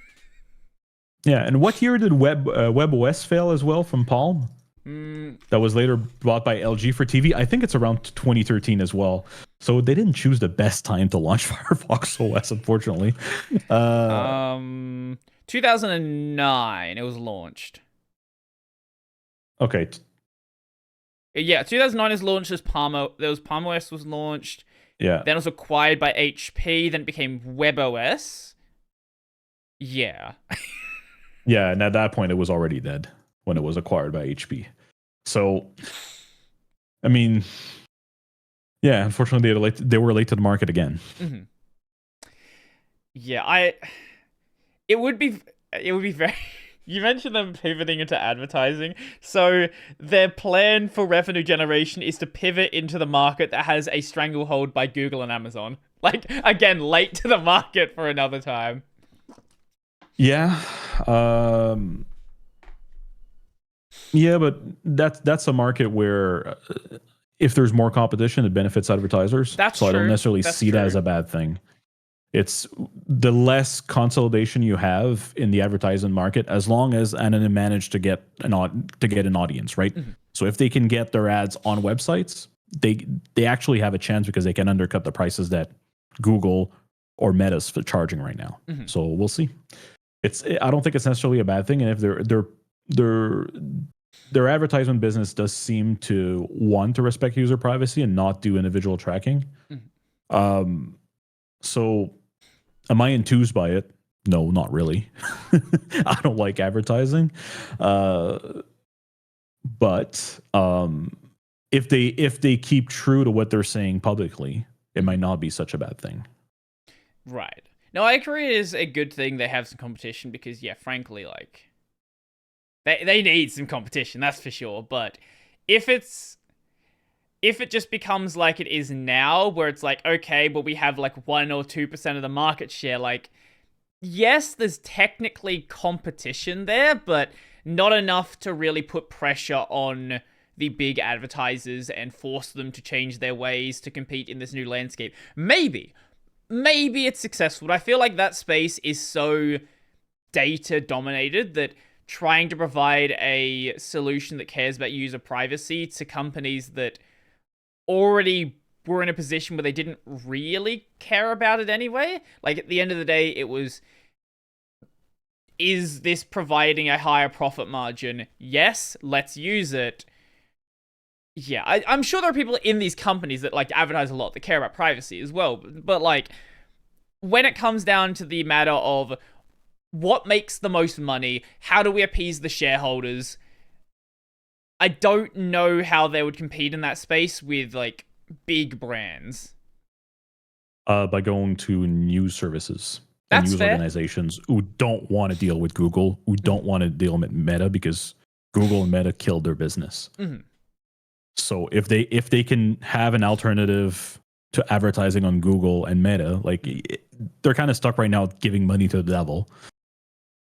Yeah, and what year did WebOS fail as well from Palm? That was later bought by LG for TV. I think it's around 2013 as well. So they didn't choose the best time to launch Firefox OS, unfortunately. 2009 it was launched. Okay. Yeah, 2009 is launched as Palm. There was Palm OS was launched. Yeah. Then it was acquired by HP. Then it became WebOS. Yeah. Yeah, and at that point it was already dead when it was acquired by HP. So, I mean, yeah, unfortunately they were late to the market again. Mm-hmm. Yeah, it would be very. You mentioned them pivoting into advertising. So their plan for revenue generation is to pivot into the market that has a stranglehold by Google and Amazon. Like, again, late to the market for another time. Yeah. Yeah, but that's a market where if there's more competition, it benefits advertisers. That's so true. I don't necessarily see that as a bad thing. It's the less consolidation you have in the advertising market, as long as and then manage to get an audience, right? Mm-hmm. So if they can get their ads on websites, they actually have a chance because they can undercut the prices that Google or Meta's for charging right now. Mm-hmm. So we'll see. I don't think it's necessarily a bad thing, and if their advertisement business does seem to want to respect user privacy and not do individual tracking. Mm-hmm. So am I enthused by it? No, not really. I don't like advertising. But if they keep true to what they're saying publicly, it might not be such a bad thing. Right. No, I agree it is a good thing they have some competition because, yeah, frankly, like, they need some competition, that's for sure. But if it just becomes like it is now, where it's like, okay, but we have like 1 or 2% of the market share, like, yes, there's technically competition there, but not enough to really put pressure on the big advertisers and force them to change their ways to compete in this new landscape. Maybe it's successful, but I feel like that space is so data dominated that trying to provide a solution that cares about user privacy to companies that already were in a position where they didn't really care about it anyway. Like, at the end of the day, it was, is this providing a higher profit margin? Yes, let's use it. Yeah, I'm sure there are people in these companies that like to advertise a lot that care about privacy as well. But like, when it comes down to the matter of what makes the most money, how do we appease the shareholders, I don't know how they would compete in that space with like big brands. By going to news services and news organizations who don't want to deal with Google, who don't want to deal with Meta because Google and Meta killed their business. Mm-hmm. So if they can have an alternative to advertising on Google and Meta, like they're kind of stuck right now giving money to the devil.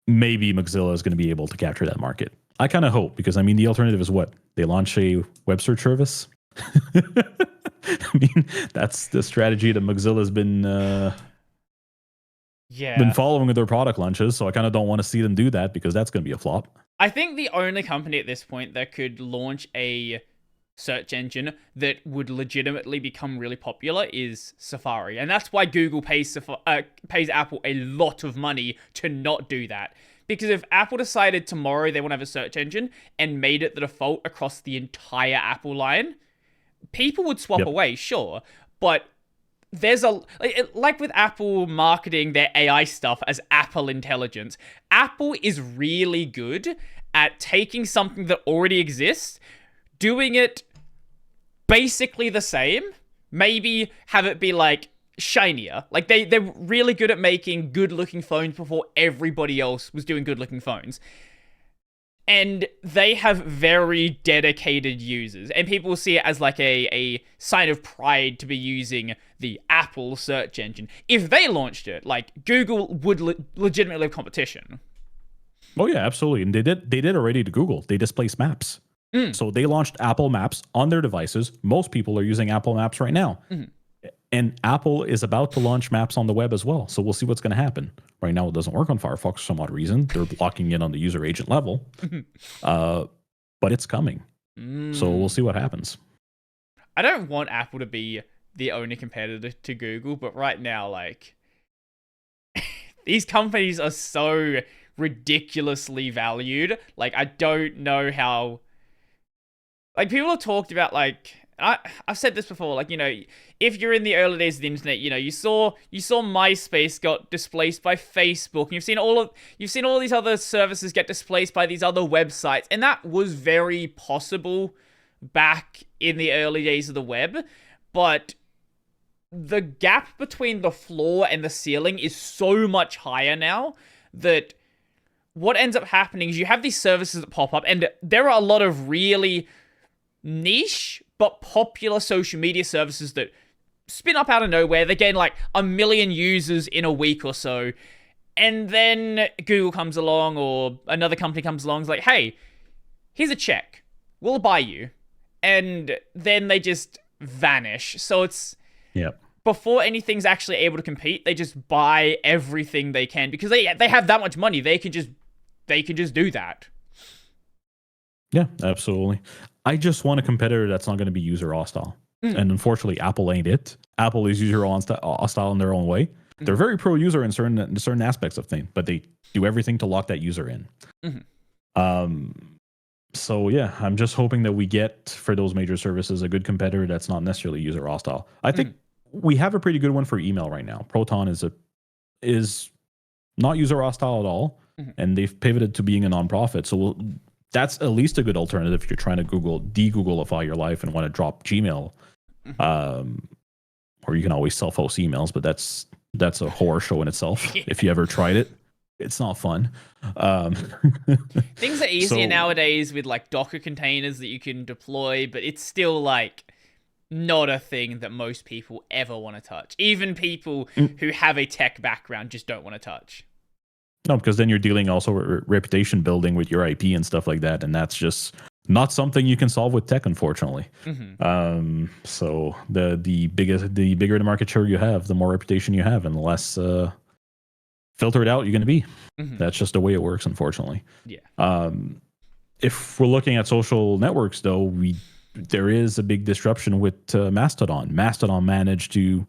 Maybe Mozilla is going to be able to capture that market. I kind of hope, because I mean the alternative is what? They launch a web search service. I mean, that's the strategy that Mozilla's been following with their product launches. So I kind of don't want to see them do that because that's going to be a flop. I think the only company at this point that could launch a search engine that would legitimately become really popular is Safari, and that's why Google pays Apple a lot of money to not do that. Because if Apple decided tomorrow they want to have a search engine and made it the default across the entire Apple line, people would swap away, sure, but there's like with Apple marketing their AI stuff as Apple Intelligence, Apple is really good at taking something that already exists, doing it basically the same, maybe have it be like shinier. Like they're really good at making good looking phones before everybody else was doing good looking phones. And they have very dedicated users, and people see it as like a sign of pride to be using the Apple search engine. If they launched it, like, Google would legitimately have competition. Oh yeah, absolutely. And they did already to Google. They displaced Maps. So they launched Apple Maps on their devices. Most people are using Apple Maps right now. And Apple is about to launch Maps on the web as well. So we'll see what's going to happen. Right now, it doesn't work on Firefox for some odd reason. They're blocking it on the user agent level. But it's coming. So we'll see what happens. I don't want Apple to be the only competitor to Google, but right now, like, these companies are so ridiculously valued. Like, I don't know how... Like, people have talked about, like, I've said this before, like, you know, if you're in the early days of the internet, you know, you saw MySpace got displaced by Facebook, and you've seen all these other services get displaced by these other websites, and that was very possible back in the early days of the web, but the gap between the floor and the ceiling is so much higher now that what ends up happening is you have these services that pop up, and there are a lot of really niche but popular social media services that spin up out of nowhere. They gain like 1 million users in a week or so, and then Google comes along or another company comes along and is like, hey, here's a check, we'll buy you, and then they just vanish. So it's before anything's actually able to compete, they just buy everything they can because they have that much money. They can just do that. Yeah, absolutely. I just want a competitor that's not going to be user hostile. And unfortunately, Apple ain't it. Apple is user hostile in their own way. They're very pro-user in certain aspects of things, but they do everything to lock that user in. So yeah, I'm just hoping that we get, for those major services, a good competitor that's not necessarily user hostile. I think we have a pretty good one for email right now. Proton is not user hostile at all, and they've pivoted to being a nonprofit. So that's at least a good alternative if you're trying to de-Googleify your life and want to drop Gmail. Or you can always self-host emails, but that's a horror show in itself. If you ever tried it, it's not fun. Things are easier nowadays with like Docker containers that you can deploy, but it's still like not a thing that most people ever want to touch. Even people who have a tech background just don't want to touch. No, because then you're dealing also with reputation building with your IP and stuff like that, and that's just not something you can solve with tech, unfortunately. So the bigger the market share you have, the more reputation you have, and the less filtered out you're going to be. That's just the way it works, unfortunately. Yeah. If we're looking at social networks, though, there is a big disruption with Mastodon. Mastodon managed to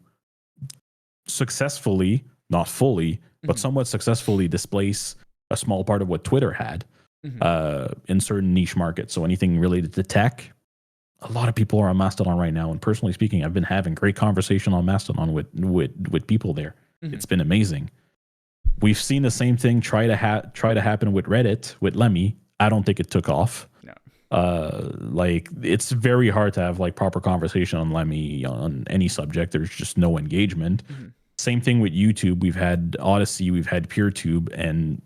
successfully, not fully, but somewhat successfully displace a small part of what Twitter had in certain niche markets. So anything related to tech, a lot of people are on Mastodon right now. And personally speaking, I've been having great conversation on Mastodon with people there. It's been amazing. We've seen the same thing try to happen with Reddit, with Lemmy. I don't think it took off. No. Like, it's very hard to have like proper conversation on Lemmy on any subject. There's just no engagement. Same thing with YouTube. We've had Odyssey, we've had PeerTube, and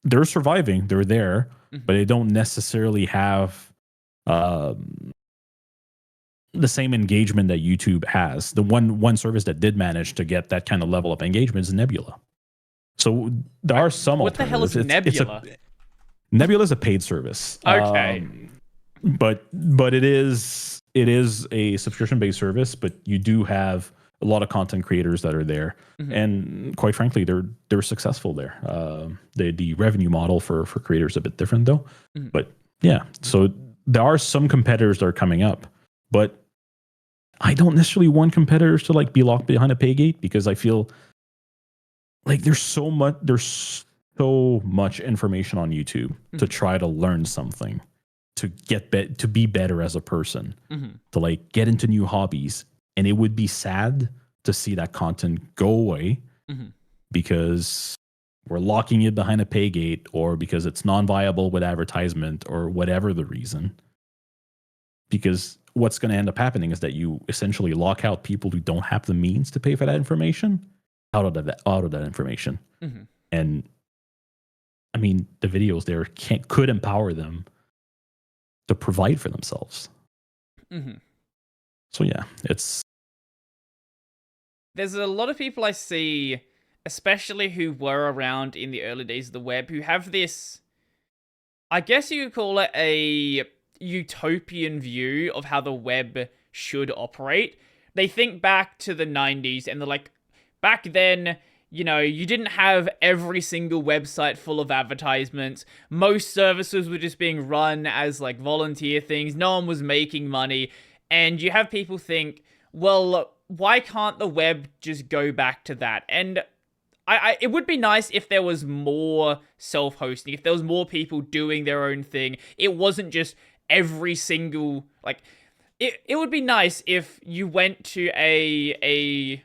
they're surviving. They're there, but they don't necessarily have the same engagement that YouTube has. The one service that did manage to get that kind of level of engagement is Nebula. So there are some What the hell is Nebula? Nebula is a paid service. Okay. But it is a subscription-based service, but you do have a lot of content creators that are there, and quite frankly, they're successful there. The revenue model for creators is a bit different though, but yeah. So there are some competitors that are coming up, but I don't necessarily want competitors to like be locked behind a pay gate, because I feel like there's so much information on YouTube to try to learn something, to to be better as a person, to like get into new hobbies. And it would be sad to see that content go away because we're locking it behind a pay gate, or because it's non-viable with advertisement, or whatever the reason. Because what's going to end up happening is that you essentially lock out people who don't have the means to pay for that information out of that information. And I mean, the videos there could empower them to provide for themselves. So yeah, there's a lot of people I see, especially who were around in the early days of the web, who have this, I guess you could call it a utopian view of how the web should operate. They think back to the 90s and they're like, back then, you know, you didn't have every single website full of advertisements. Most services were just being run as like volunteer things. No one was making money. And you have people think, well, why can't the web just go back to that? And it would be nice if there was more self-hosting, if there was more people doing their own thing. It wasn't just every single, like, it would be nice if you went to a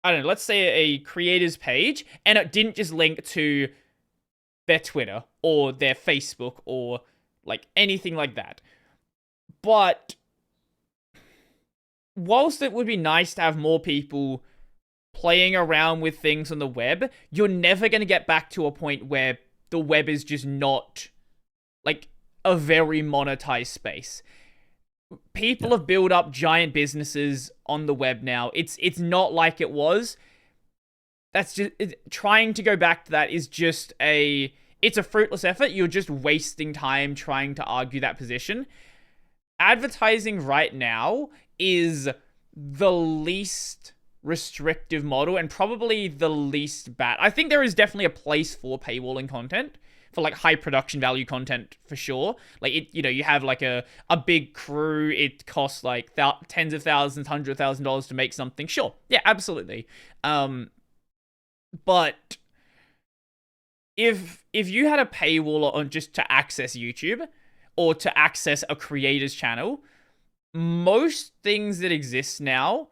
I don't know, let's say a creator's page, and it didn't just link to their Twitter or their Facebook or like anything like that. But whilst it would be nice to have more people playing around with things on the web, you're never going to get back to a point where the web is just not like a very monetized space. People have built up giant businesses on the web now. It's not like it was. That's just trying to go back to that is just it's a fruitless effort. You're just wasting time trying to argue that position. Advertising right now is the least restrictive model and probably the least bad. I think there is definitely a place for paywalling content, for like high production value content for sure. Like you have like a big crew, it costs like tens of thousands, $100,000 to make something. Sure. Yeah, absolutely. But if you had a paywall on just to access YouTube or to access a creator's channel, most things that exist now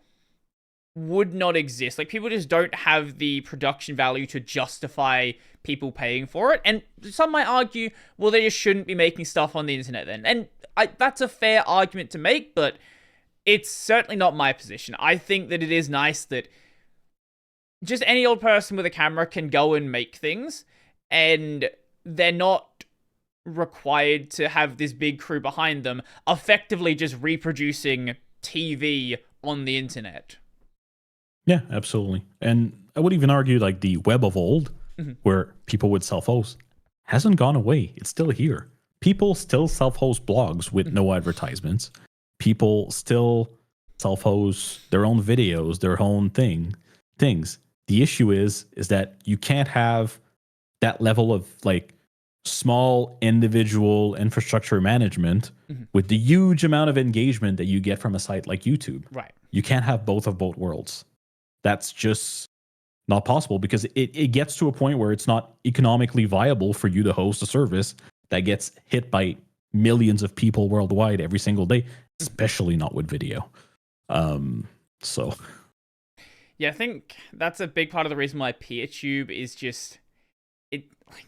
would not exist. Like, people just don't have the production value to justify people paying for it. And some might argue, well, they just shouldn't be making stuff on the internet then. And that's a fair argument to make, but it's certainly not my position. I think that it is nice that just any old person with a camera can go and make things, and they're not required to have this big crew behind them effectively just reproducing TV on the internet. Yeah, absolutely. And I would even argue like the web of old, where people would self-host, hasn't gone away. It's still here. People still self-host blogs with no advertisements. People still self-host their own videos, their own things. The issue is that you can't have that level of like small individual infrastructure management with the huge amount of engagement that you get from a site like YouTube. Right. You can't have both worlds. That's just not possible, because it gets to a point where it's not economically viable for you to host a service that gets hit by millions of people worldwide every single day, especially not with video. So yeah, I think that's a big part of the reason why PeerTube is just it. Like,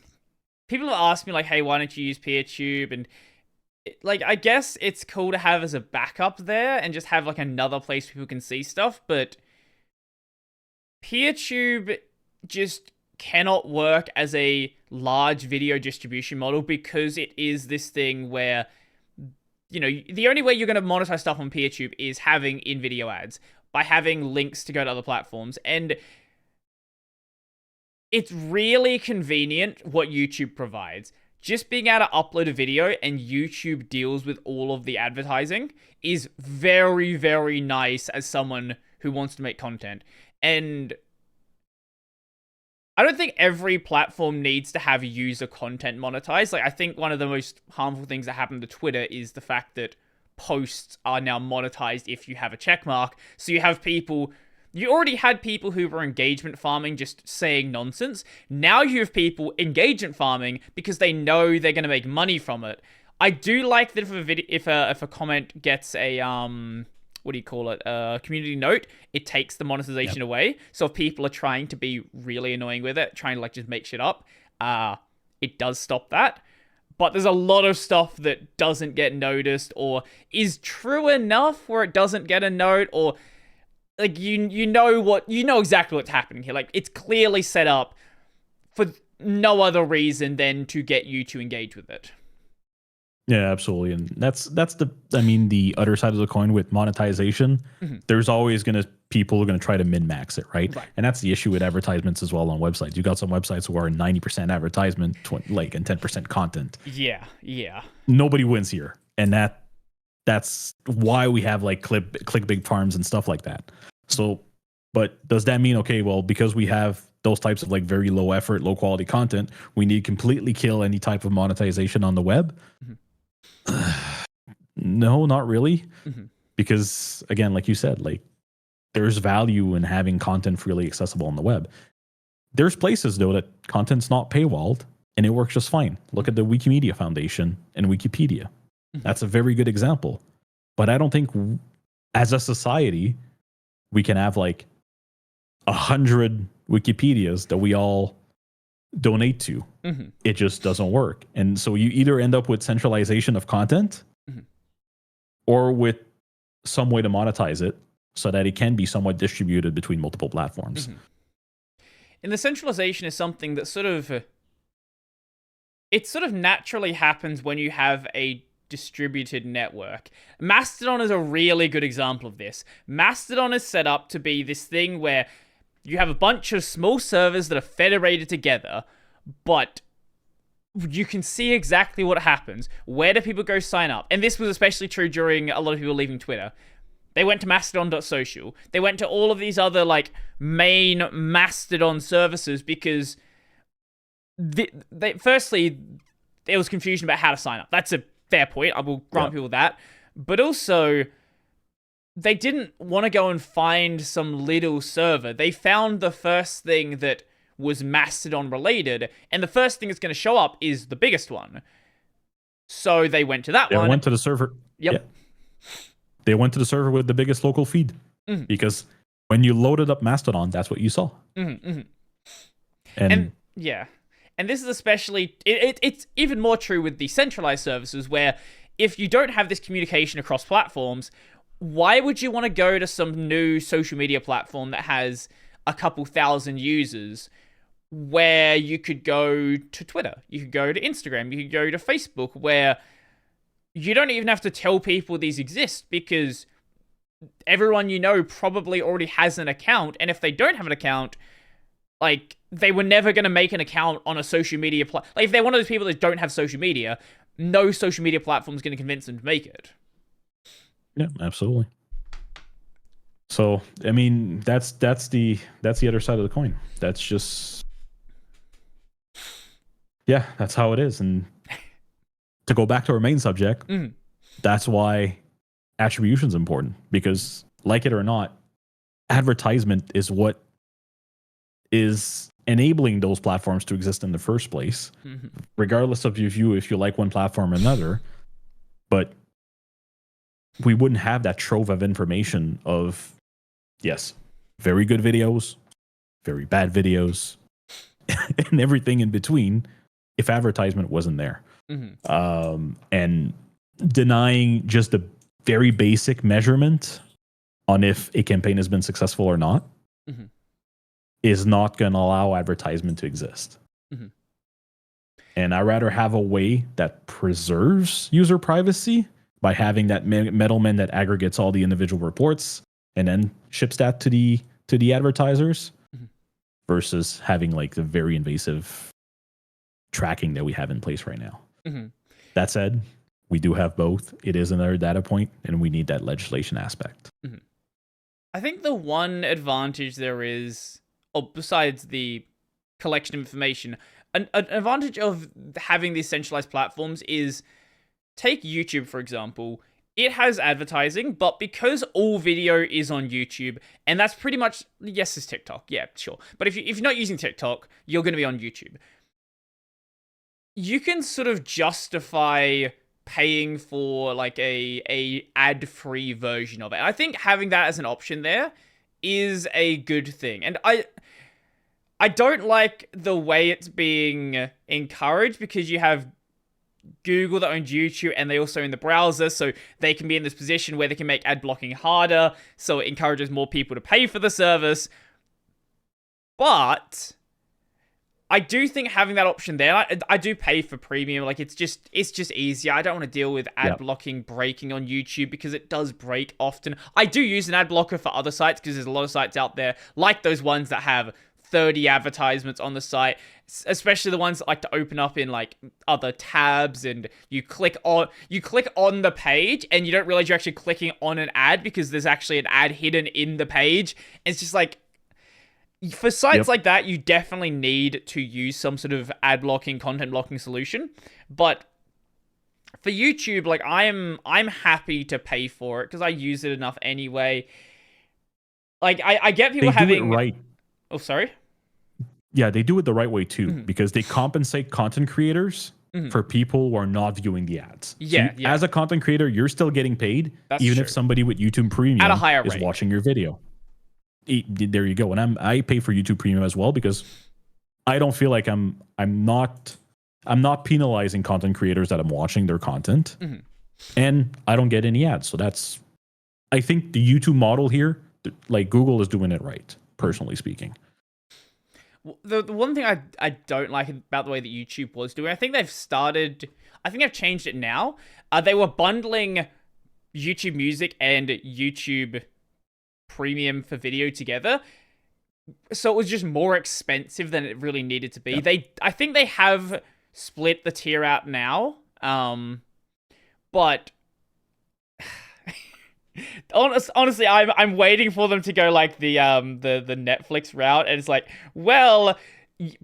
people have asked me like, "Hey, why don't you use PeerTube?" And like, I guess it's cool to have as a backup there and just have like another place people can see stuff, but PeerTube just cannot work as a large video distribution model, because it is this thing where, you know, the only way you're going to monetize stuff on PeerTube is having in-video ads, by having links to go to other platforms. And it's really convenient what YouTube provides. Just being able to upload a video and YouTube deals with all of the advertising is very, very nice as someone who wants to make content. And I don't think every platform needs to have user content monetized. Like, I think one of the most harmful things that happened to Twitter is the fact that posts are now monetized if you have a check mark. So you have people, you already had people who were engagement farming, just saying nonsense. Now you have people engagement farming because they know they're going to make money from it. I do like that if a comment gets a what do you call it? Community note, it takes the monetization away. So if people are trying to be really annoying with it, trying to like just make shit up, it does stop that. But there's a lot of stuff that doesn't get noticed, or is true enough where it doesn't get a note, or like you know exactly what's happening here. Like, it's clearly set up for no other reason than to get you to engage with it. Yeah, absolutely. And that's the other side of the coin with monetization. There's always people are going to try to min-max it, right? And that's the issue with advertisements as well on websites. You got some websites who are 90% advertisement, and 10% content. Yeah. Nobody wins here. And that's why we have like click big farms and stuff like that. So, but does that mean, okay, well, because we have those types of like very low effort, low quality content, we need to completely kill any type of monetization on the web? No, not really. Because again, like you said, like there's value in having content freely accessible on the web. There's places though that content's not paywalled and it works just fine. Look at the Wikimedia Foundation and Wikipedia. That's a very good example. But I don't think as a society, we can have like 100 Wikipedias that we all donate to. It just doesn't work. And so you either end up with centralization of content or with some way to monetize it so that it can be somewhat distributed between multiple platforms. And the centralization is something that it sort of naturally happens when you have a distributed network. Mastodon is a really good example of this. Mastodon is set up to be this thing where you have a bunch of small servers that are federated together, but you can see exactly what happens. Where do people go sign up? And this was especially true during a lot of people leaving Twitter. They went to mastodon.social. They went to all of these other like main Mastodon services because firstly, there was confusion about how to sign up. That's a fair point. I will grant people that. But also, they didn't want to go and find some little server. They found the first thing that was Mastodon related, and the first thing that's going to show up is the biggest one. So they went to that one. They went to the server. Yep. Yeah. They went to the server with the biggest local feed because when you loaded up Mastodon, that's what you saw. And yeah. And this is especially, it's even more true with the centralized services where if you don't have this communication across platforms, why would you want to go to some new social media platform that has a couple thousand users where you could go to Twitter, you could go to Instagram, you could go to Facebook, where you don't even have to tell people these exist because everyone you know probably already has an account, and if they don't have an account, like, they were never going to make an account on a social media like, if they're one of those people that don't have social media, no social media platform is going to convince them to make it. Yeah, absolutely. So, I mean, that's the other side of the coin. That's just, yeah, that's how it is. And to go back to our main subject, that's why attribution is important, because like it or not, advertisement is what is enabling those platforms to exist in the first place, regardless of if you like one platform or another. But we wouldn't have that trove of information of, yes, very good videos, very bad videos, and everything in between if advertisement wasn't there. And denying just the very basic measurement on if a campaign has been successful or not is not going to allow advertisement to exist. And I'd rather have a way that preserves user privacy by having that middleman that aggregates all the individual reports and then ships that to the advertisers versus having like the very invasive tracking that we have in place right now. That said, we do have both. It is another data point, and we need that legislation aspect. I think the one advantage there is, besides the collection of information, an advantage of having these centralized platforms is, take YouTube, for example. It has advertising, but because all video is on YouTube, and that's pretty much, yes, it's TikTok. Yeah, sure. But if you're not using TikTok, you're going to be on YouTube. You can sort of justify paying for like a ad-free version of it. I think having that as an option there is a good thing. And I don't like the way it's being encouraged, because you have Google that owns YouTube, and they also own the browser, so they can be in this position where they can make ad blocking harder, so it encourages more people to pay for the service. But I do think having that option there, I do pay for premium. Like, it's just easier. I don't want to deal with ad blocking breaking on YouTube, because it does break often. I do use an ad blocker for other sites, because there's a lot of sites out there, like those ones that have 30 advertisements on the site, especially the ones that like to open up in like other tabs, and you click on the page and you don't realize you're actually clicking on an ad because there's actually an ad hidden in the page. It's just like, for sites like that, you definitely need to use some sort of ad blocking, content blocking solution. But for YouTube, like, I'm happy to pay for it because I use it enough anyway. Like, I get people having, do it right. Oh, sorry? Yeah, they do it the right way too, because they compensate content creators for people who are not viewing the ads. Yeah, So as a content creator, you're still getting paid, even if somebody with YouTube Premium at a higher is rate watching your video. There you go. And I pay for YouTube Premium as well because I don't feel like I'm not penalizing content creators that I'm watching their content, and I don't get any ads. So I think the YouTube model here, like Google is doing it right, personally speaking. The one thing I don't like about the way that YouTube was doing, I think they've changed it now. They were bundling YouTube Music and YouTube Premium for video together, so it was just more expensive than it really needed to be. Yeah. I think they have split the tier out now, but honestly, I'm waiting for them to go like the Netflix route, and it's like, well,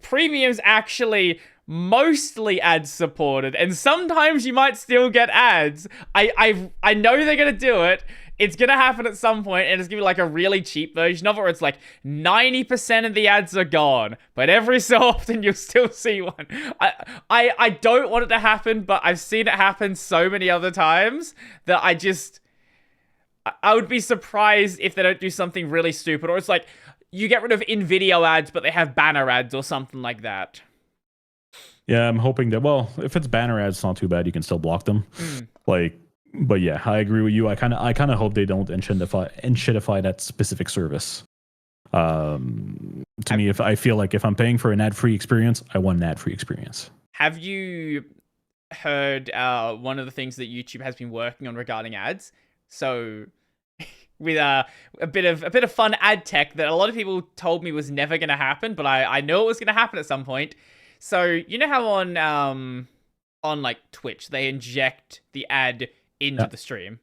Premium's actually mostly ad supported, and sometimes you might still get ads. I know they're gonna do it. It's gonna happen at some point, and it's gonna be like a really cheap version of it where it's like 90% of the ads are gone, but every so often you'll still see one. I don't want it to happen, but I've seen it happen so many other times that I would be surprised if they don't do something really stupid, or it's like you get rid of in-video ads, but they have banner ads or something like that. Yeah, I'm hoping that, well, if it's banner ads, it's not too bad. You can still block them. But yeah, I agree with you. I kind of hope they don't enshittify that specific service. To me, if I feel like if I'm paying for an ad-free experience, I want an ad-free experience. Have you heard one of the things that YouTube has been working on regarding ads? So with a bit of fun ad tech that a lot of people told me was never going to happen, but I know it was going to happen at some point. So you know how on like Twitch they inject the ad into the stream?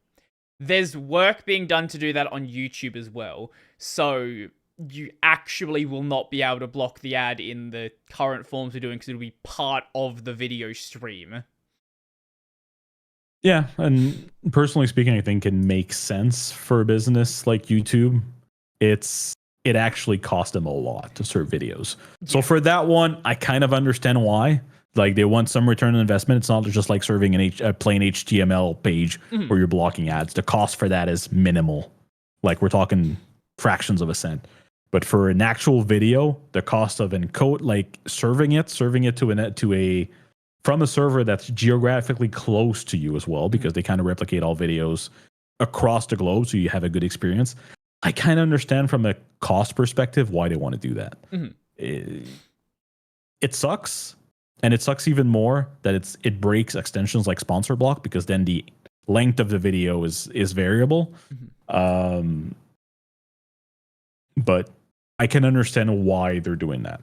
There's work being done to do that on YouTube as well. So you actually will not be able to block the ad in the current forms we're doing because it'll be part of the video stream. Yeah, and personally speaking, I think it makes sense for a business like YouTube. It actually cost them a lot to serve videos. Yeah. So for that one, I kind of understand why. Like they want some return on investment. It's not just like serving a plain HTML page where you're blocking ads. The cost for that is minimal. Like we're talking fractions of a cent. But for an actual video, the cost of encode, like serving it to a from a server that's geographically close to you as well, because they kind of replicate all videos across the globe, so you have a good experience. I kind of understand from a cost perspective why they want to do that. It sucks, and it sucks even more that it breaks extensions like sponsor block, because then the length of the video is variable. But I can understand why they're doing that,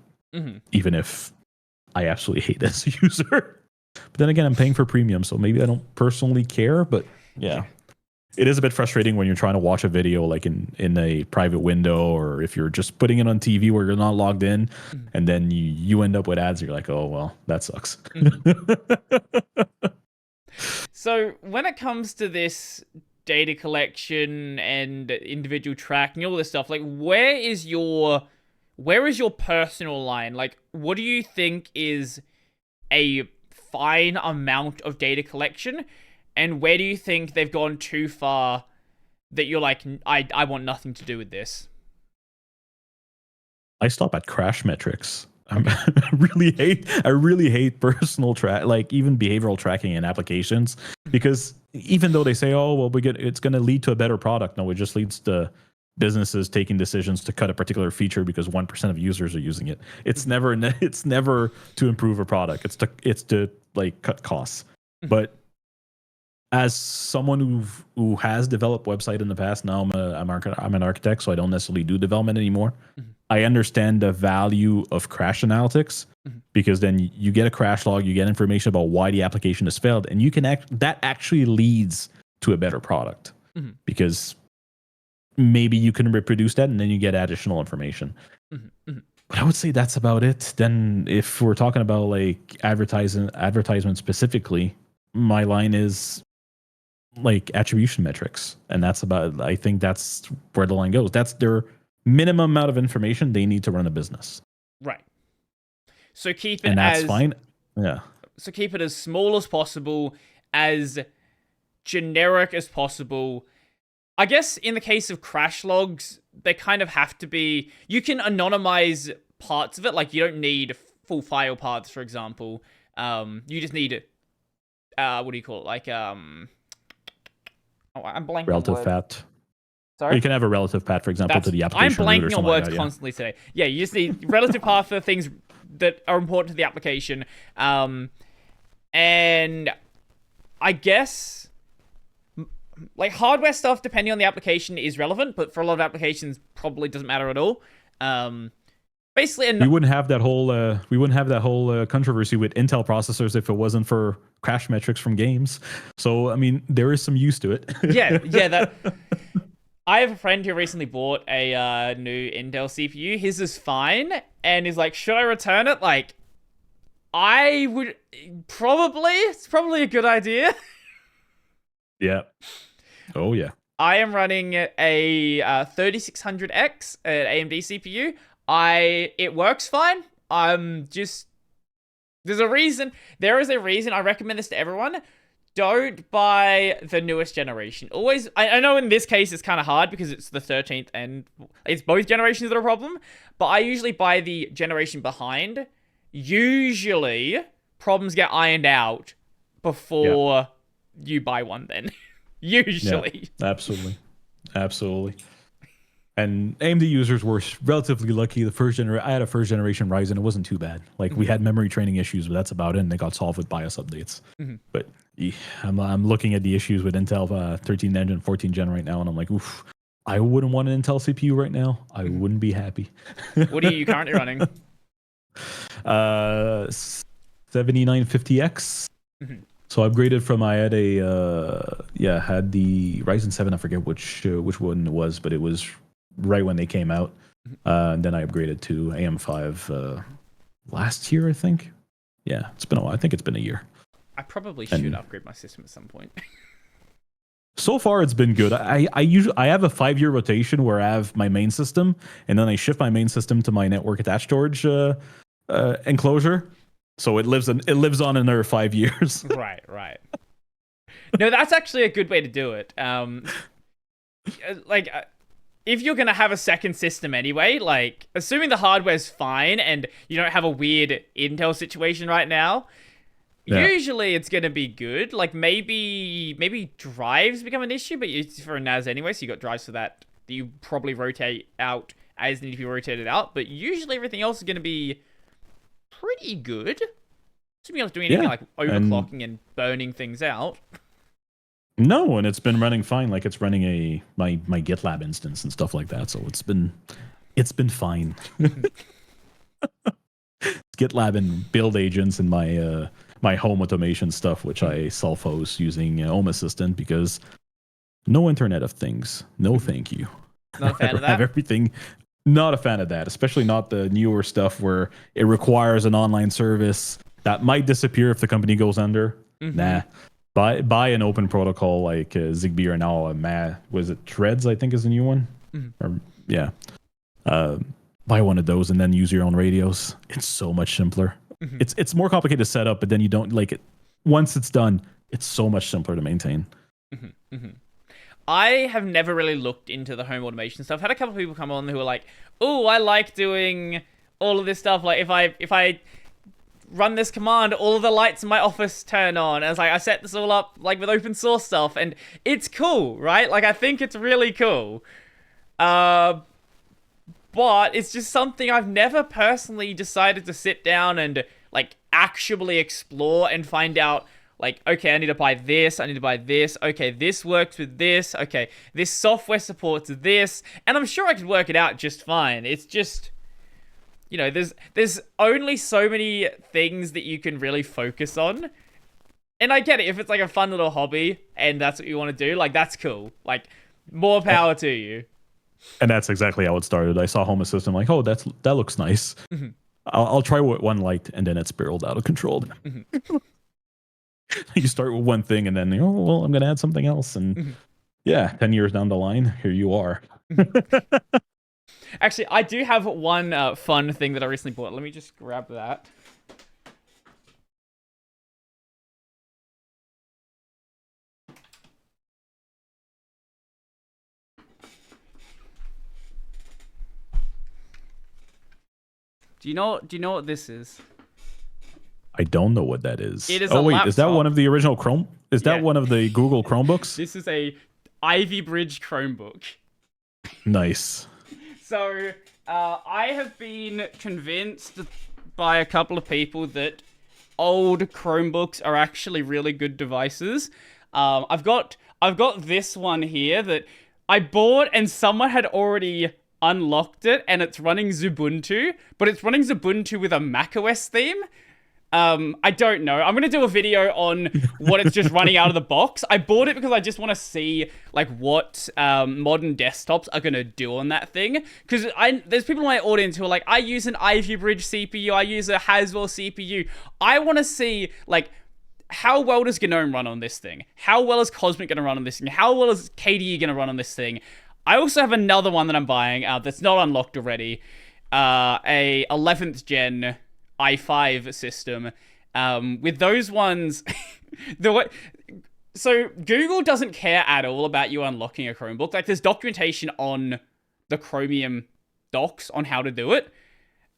even if I absolutely hate it as a user. But then again, I'm paying for premium, so maybe I don't personally care. But yeah, it is a bit frustrating when you're trying to watch a video like in a private window, or if you're just putting it on TV where you're not logged in, and then you end up with ads. You're like, oh, well, that sucks. So when it comes to this data collection and individual tracking, all this stuff, like where is your personal line? Like, what do you think is a fine amount of data collection, and where do you think they've gone too far that you're like, I want nothing to do with this? I stop at crash metrics. I really hate personal like even behavioral tracking in applications, because even though they say, oh well, it's going to lead to a better product, no, it just leads to businesses taking decisions to cut a particular feature because 1% of users are using it. It's never to improve a product. It's to like cut costs. But as someone who has developed website in the past, now I'm an architect, so I don't necessarily do development anymore. I understand the value of crash analytics, because then you get a crash log, you get information about why the application has failed, and you can that actually leads to a better product, because maybe you can reproduce that and then you get additional information. But I would say that's about it. Then if we're talking about like advertisement specifically, my line is like attribution metrics. And that's about, I think that's where the line goes. That's their minimum amount of information they need to run a business. Right. So keep it and that's as fine. Yeah. So keep it as small as possible, as generic as possible. I guess in the case of crash logs, they kind of have to be... You can anonymize parts of it. Like, you don't need full file paths, for example. You just need... what do you call it? Like, I'm blanking relative on path. Sorry? You can have a relative path, for example, to the application I'm root or blanking on something words like that, constantly today. Yeah, you just need relative path for things that are important to the application. And I guess... Like, hardware stuff, depending on the application, is relevant, but for a lot of applications, probably doesn't matter at all. Basically, we wouldn't have that whole controversy with Intel processors if it wasn't for crash metrics from games. So, I mean, there is some use to it. yeah. That I have a friend who recently bought a new Intel CPU. His is fine, and he's like, "Should I return it?" Like, I would probably. It's probably a good idea. Yeah. Oh, yeah. I am running a 3600X AMD CPU. It works fine. There is a reason. I recommend this to everyone. Don't buy the newest generation. Always, I know in this case it's kind of hard because it's the 13th and it's both generations that are a problem, but I usually buy the generation behind. Usually, problems get ironed out before you buy one then. Usually. Yeah, absolutely. And AMD users were relatively lucky. I had a first generation Ryzen. It wasn't too bad. Like, we had memory training issues, but that's about it. And they got solved with BIOS updates. But I'm looking at the issues with Intel 13 Engine, 14 Gen right now, and I'm like, oof, I wouldn't want an Intel CPU right now. I wouldn't be happy. What are you currently running? 7950X. So I upgraded from I had the Ryzen 7. I forget which one it was, but it was right when they came out. And then I upgraded to AM5 last year, I think. Yeah, it's been a while. I think it's been a year. I probably should upgrade my system at some point. So far, it's been good. I have a 5-year rotation where I have my main system, and then I shift my main system to my network attached storage enclosure. So it lives on another 5 years. Right. No, that's actually a good way to do it. If you're gonna have a second system anyway, like, assuming the hardware's fine and you don't have a weird Intel situation right now, usually it's gonna be good. Like, maybe drives become an issue, but it's for a NAS anyway, so you got drives for that you probably rotate out as need to be rotated out. But usually everything else is gonna be pretty good. Assuming you're not doing anything like overclocking and burning things out. No, and it's been running fine. Like, it's running my GitLab instance and stuff like that. So it's been fine. GitLab and build agents and my home automation stuff, which I self-host using Home Assistant, because no Internet of Things. No, thank you. Not a fan of that. Have everything. Not a fan of that, especially not the newer stuff where it requires an online service that might disappear if the company goes under. Nah. Buy an open protocol like Zigbee or now was it Threads, I think, is the new one? Buy one of those and then use your own radios. It's so much simpler. It's more complicated to set up, but then you don't like it. Once it's done, it's so much simpler to maintain. I have never really looked into the home automation stuff. I've had a couple of people come on who are like, "Oh, I like doing all of this stuff. Like, if I run this command, all of the lights in my office turn on." And it's like, I set this all up like with open source stuff, and it's cool, right? Like, I think it's really cool. But it's just something I've never personally decided to sit down and like actually explore and find out. Like, okay, I need to buy this, okay, this works with this, okay, this software supports this, and I'm sure I could work it out just fine. It's just, you know, there's only so many things that you can really focus on. And I get it, if it's like a fun little hobby, and that's what you want to do, like, that's cool. Like, more power to you. And that's exactly how it started. I saw Home Assistant, like, oh, that looks nice. I'll try with one light, and then it spiraled out of control. You start with one thing and then, oh, well, I'm going to add something else. And 10 years down the line, here you are. Actually, I do have one fun thing that I recently bought. Let me just grab that. Do you know what this is? I don't know what that is. It is oh a wait, laptop. is that one of the original Chrome? Is that Yeah. one of the Google Chromebooks? This is a Ivy Bridge Chromebook. Nice. So, I have been convinced by a couple of people that old Chromebooks are actually really good devices. I've got this one here that I bought and someone had already unlocked it and it's running Ubuntu, but it's running Ubuntu with a macOS theme. I don't know. I'm going to do a video on what it's just running out of the box. I bought it because I just want to see like what modern desktops are going to do on that thing. Because there's people in my audience who are like, I use an Ivy Bridge CPU. I use a Haswell CPU. I want to see like how well does GNOME run on this thing? How well is Cosmic going to run on this thing? How well is KDE going to run on this thing? I also have another one that I'm buying that's not unlocked already. A 11th gen i5 system. With those ones, so Google doesn't care at all about you unlocking a Chromebook. Like there's documentation on the Chromium docs on how to do it.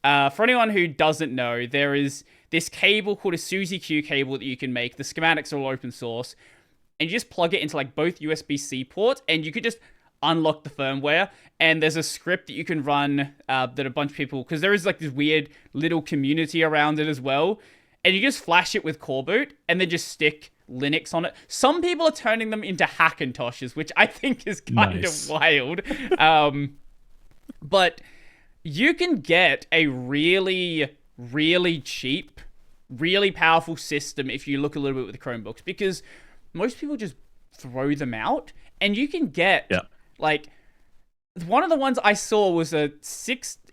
For anyone who doesn't know, there is this cable called a Suzy Q cable that you can make. The schematics are all open source. And you just plug it into like both USB-C ports and you could just unlock the firmware. And there's a script that you can run that a bunch of people, because there is like this weird little community around it as well. And you just flash it with core boot and then just stick Linux on it. Some people are turning them into Hackintoshes, which I think is kind of wild. But you can get a really, really cheap, really powerful system if you look a little bit with the Chromebooks, because most people just throw them out and you can get like one of the ones I saw was it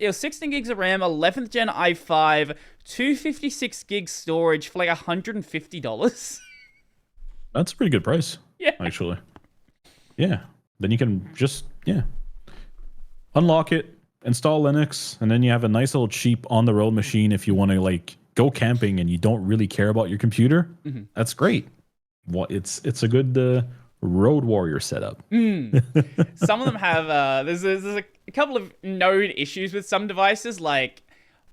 was 16 gigs of RAM, 11th gen i5, 256 gigs storage for like $150. That's a pretty good price. Yeah. Actually. Yeah. Then you can just, unlock it, install Linux, and then you have a nice little cheap on-the-road machine if you want to like go camping and you don't really care about your computer. Mm-hmm. That's great. Well, it's a good road warrior setup. Some of them have there's a couple of node issues with some devices. Like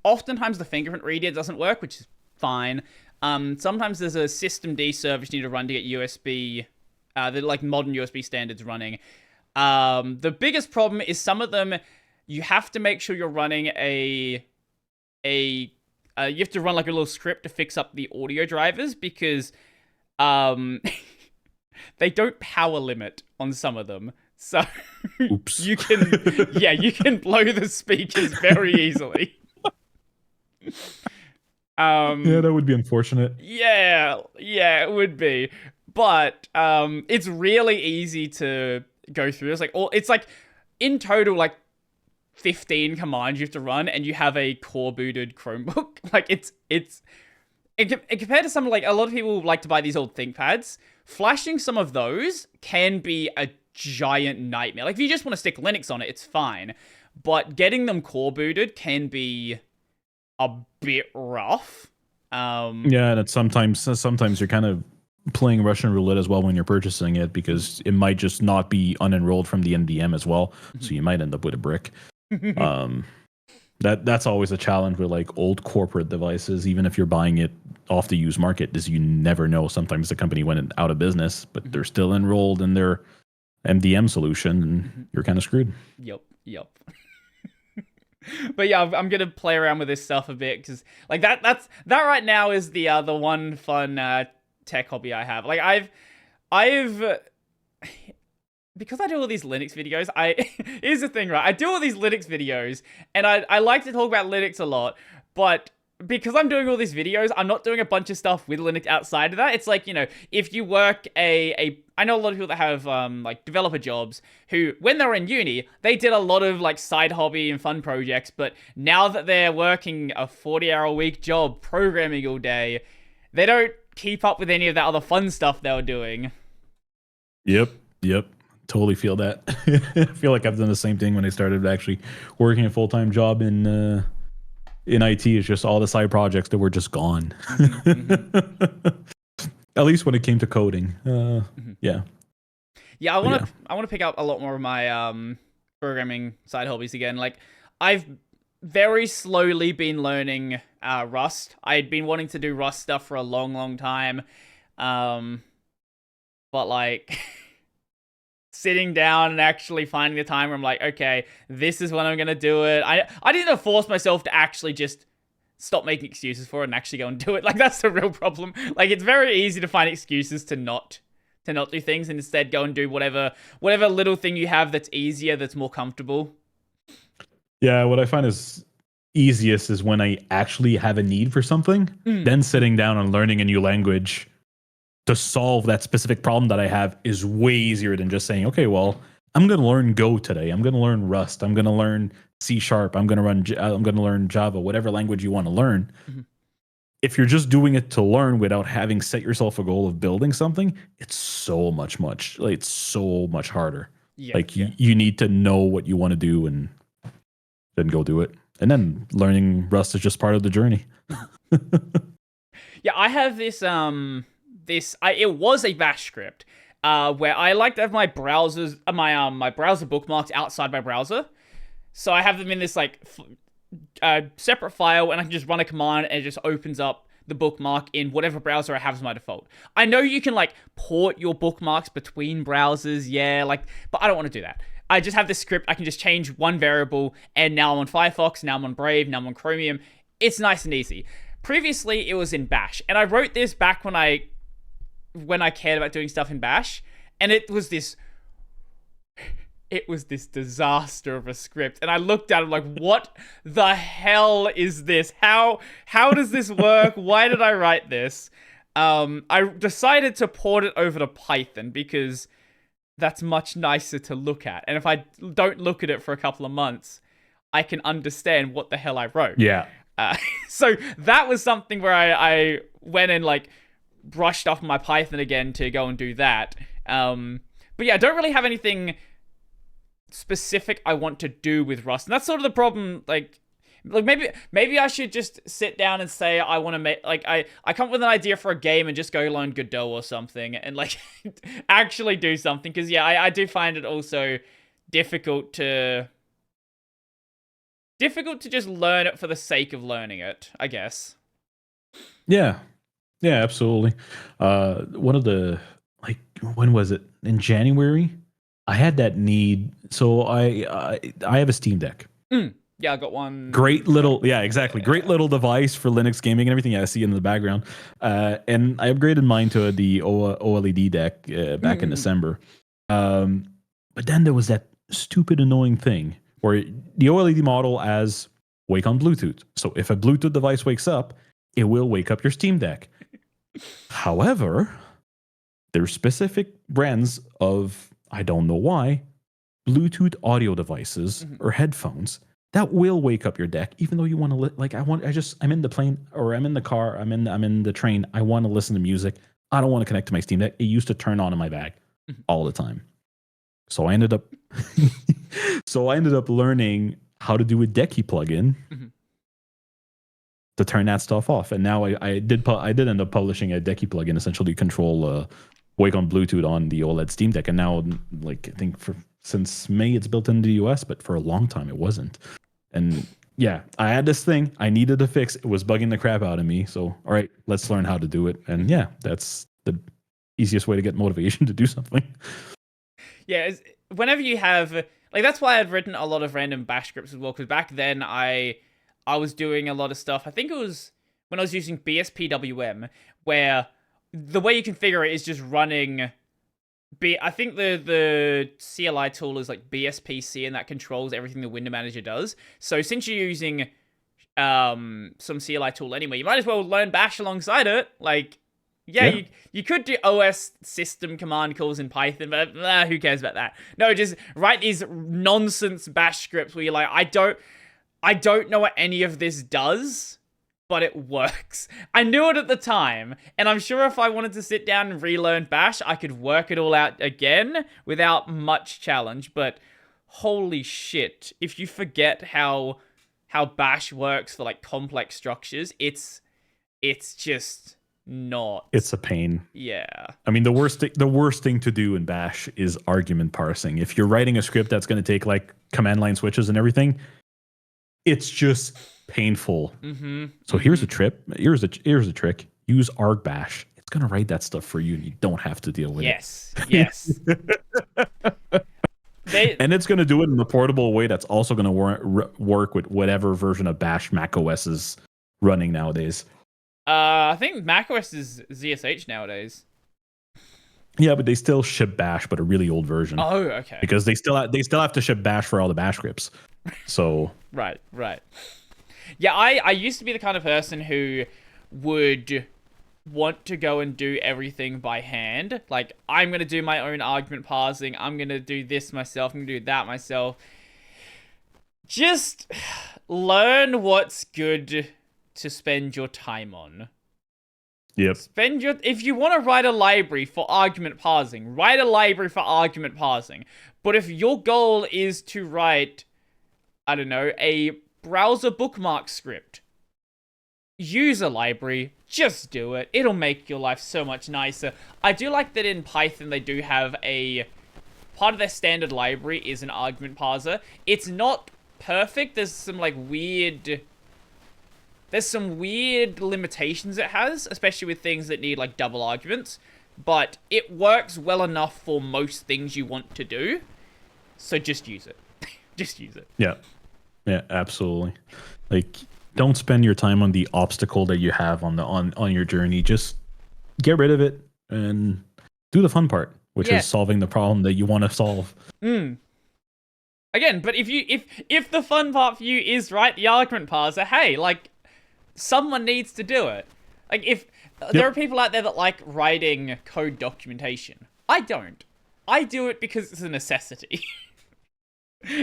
oftentimes the fingerprint reader doesn't work, which is fine. Sometimes there's a systemd service you need to run to get USB, the like modern USB standards running. The biggest problem is some of them you have to make sure you're running you have to run like a little script to fix up the audio drivers because they don't power limit on some of them. So oops. you can blow the speakers very easily. That would be unfortunate. Yeah, it would be. But it's really easy to go through. It's like in total like 15 commands you have to run and you have a core booted Chromebook. Like it's compared to some, like a lot of people like to buy these old ThinkPads, flashing some of those can be a giant nightmare. Like if you just want to stick Linux on it, it's fine. But getting them core booted can be a bit rough. And it's sometimes you're kind of playing Russian roulette as well when you're purchasing it because it might just not be unenrolled from the NVM as well. So you might end up with a brick. That's always a challenge with like old corporate devices, even if you're buying it off the used market, is you never know. Sometimes the company went out of business, but they're still enrolled in their MDM solution and you're kind of screwed. Yep. But yeah, I'm gonna play around with this stuff a bit because like that right now is the one fun tech hobby I have. Like I've because I do all these Linux videos, here's the thing, right? I do all these Linux videos, and I like to talk about Linux a lot, but because I'm doing all these videos, I'm not doing a bunch of stuff with Linux outside of that. It's like, if you work I know a lot of people that have like developer jobs who, when they were in uni, they did a lot of like side hobby and fun projects, but now that they're working a 40-hour-a-week job programming all day, they don't keep up with any of that other fun stuff they were doing. Yep. Totally feel that. I feel like I've done the same thing when I started actually working a full-time job in IT. It's just all the side projects that were just gone. At least when it came to coding. Yeah, I want to pick up a lot more of my programming side hobbies again. Like I've very slowly been learning Rust. I had been wanting to do Rust stuff for a long, long time. But like sitting down and actually finding the time where I'm like, okay, this is when I'm gonna do it. I didn't force myself to actually just stop making excuses for it and actually go and do it. Like, that's the real problem. Like, it's very easy to find excuses to not do things and instead go and do whatever little thing you have that's easier, that's more comfortable. Yeah, what I find is easiest is when I actually have a need for something, then sitting down and learning a new language to solve that specific problem that I have is way easier than just saying, okay, well, I'm going to learn Go today. I'm going to learn Rust. I'm going to learn C#. I'm going to learn Java, whatever language you want to learn. Mm-hmm. If you're just doing it to learn without having set yourself a goal of building something, it's so much harder. Yeah, like you need to know what you want to do and then go do it. And then learning Rust is just part of the journey. Yeah, I have this it was a bash script where I like to have my browsers my browser bookmarks outside my browser, so I have them in this like separate file, and I can just run a command and it just opens up the bookmark in whatever browser I have as my default. I know you can like port your bookmarks between browsers, yeah, like, but I don't want to do that. I just have this script. I can just change one variable, and now I'm on Firefox, now I'm on Brave, now I'm on Chromium. It's nice and easy. Previously, it was in Bash, and I wrote this back when I cared about doing stuff in Bash, and it was this disaster of a script. And I looked at it like, what the hell is this? How does this work? Why did I write this? I decided to port it over to Python because that's much nicer to look at. And if I don't look at it for a couple of months, I can understand what the hell I wrote. Yeah. So that was something where I went and like brushed off my Python again to go and do that. But yeah, I don't really have anything specific I want to do with Rust. And that's sort of the problem. Like maybe I should just sit down and say I want to make, like, I come up with an idea for a game and just go learn Godot or something and like actually do something. Because yeah, I do find it also difficult to just learn it for the sake of learning it, I guess. Yeah, absolutely. One of the, like, when was it? In January, I had that need. So I have a Steam Deck. Yeah, I got one. Great little, exactly. Great little device for Linux gaming and everything. Yeah, I see it in the background. And I upgraded mine to the OLED deck back in December. But then there was that stupid annoying thing where the OLED model as wake on Bluetooth. So if a Bluetooth device wakes up, it will wake up your Steam Deck. However, there are specific brands of, I don't know why, Bluetooth audio devices or headphones that will wake up your deck, even though you want to I'm in the plane or I'm in the car, I'm in the train. I want to listen to music. I don't want to connect to my Steam Deck. It used to turn on in my bag all the time. So I ended up learning how to do a Decky plugin to turn that stuff off. And now I did end up publishing a Decky plugin, essentially control wake on Bluetooth on the OLED Steam Deck. And now, like, I think since May it's built into the US, but for a long time it wasn't. And yeah, I had this thing I needed to fix. It was bugging the crap out of me. So all right, let's learn how to do it. And yeah, that's the easiest way to get motivation to do something. Yeah, whenever you have, like, that's why I've written a lot of random bash scripts as well, because back then I was doing a lot of stuff. I think it was when I was using BSPWM, where the way you configure it is just running. I think the CLI tool is like BSPC, and that controls everything the window manager does. So since you're using some CLI tool anyway, you might as well learn bash alongside it. Like, yeah. You could do OS system command calls in Python, but who cares about that? No, just write these nonsense bash scripts where you're like, I don't know what any of this does, but it works. I knew it at the time, and I'm sure if I wanted to sit down and relearn bash, I could work it all out again without much challenge. But holy shit, if you forget how bash works for like complex structures, it's just not. It's a pain. Yeah. I mean, the worst thing to do in bash is argument parsing. If you're writing a script that's going to take like command line switches and everything, it's just painful. Mm-hmm. So here's a trip. Here's a trick. Use argbash. It's gonna write that stuff for you, and you don't have to deal with Yes. Yes. and it's gonna do it in a portable way that's also gonna work with whatever version of Bash macOS is running nowadays. I think macOS is ZSH nowadays. Yeah, but they still ship Bash, but a really old version. Oh, okay. Because they still have to ship Bash for all the Bash scripts. So right. Yeah, I used to be the kind of person who would want to go and do everything by hand. Like, I'm going to do my own argument parsing. I'm going to do this myself. I'm going to do that myself. Just learn what's good to spend your time on. Yep. If you want to write a library for argument parsing, write a library for argument parsing. But if your goal is to write, I don't know, a browser bookmark script, use a library, just do it. It'll make your life so much nicer. I do like that in Python they do have part of their standard library is an argument parser. It's not perfect. There's some weird limitations it has, especially with things that need double arguments, but it works well enough for most things you want to do. So just use it. Just use it. Yeah. Yeah, absolutely. Don't spend your time on the obstacle that you have on your journey. Just get rid of it and do the fun part, which is solving the problem that you want to solve. Again, but if the fun part for you is write the argument parser, hey, someone needs to do it. There are people out there that like writing code documentation. I don't. I do it because it's a necessity.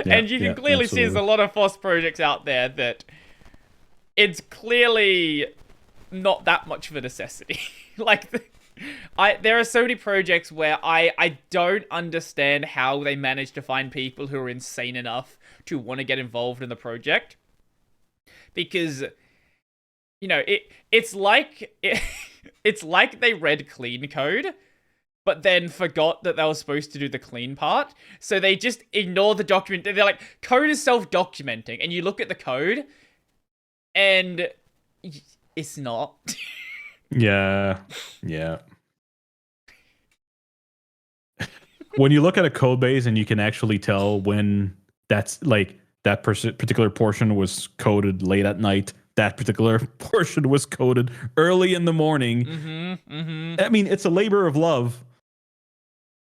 And you can clearly see there's a lot of FOSS projects out there that it's clearly not that much of a necessity. There are so many projects where I don't understand how they manage to find people who are insane enough to want to get involved in the project. Because, it's like they read clean code, but then forgot that they were supposed to do the clean part. So they just ignore the document. They're like, code is self-documenting. And you look at the code, and it's not. Yeah. When you look at a code base and you can actually tell when that's that particular portion was coded late at night, that particular portion was coded early in the morning. I mean, it's a labor of love.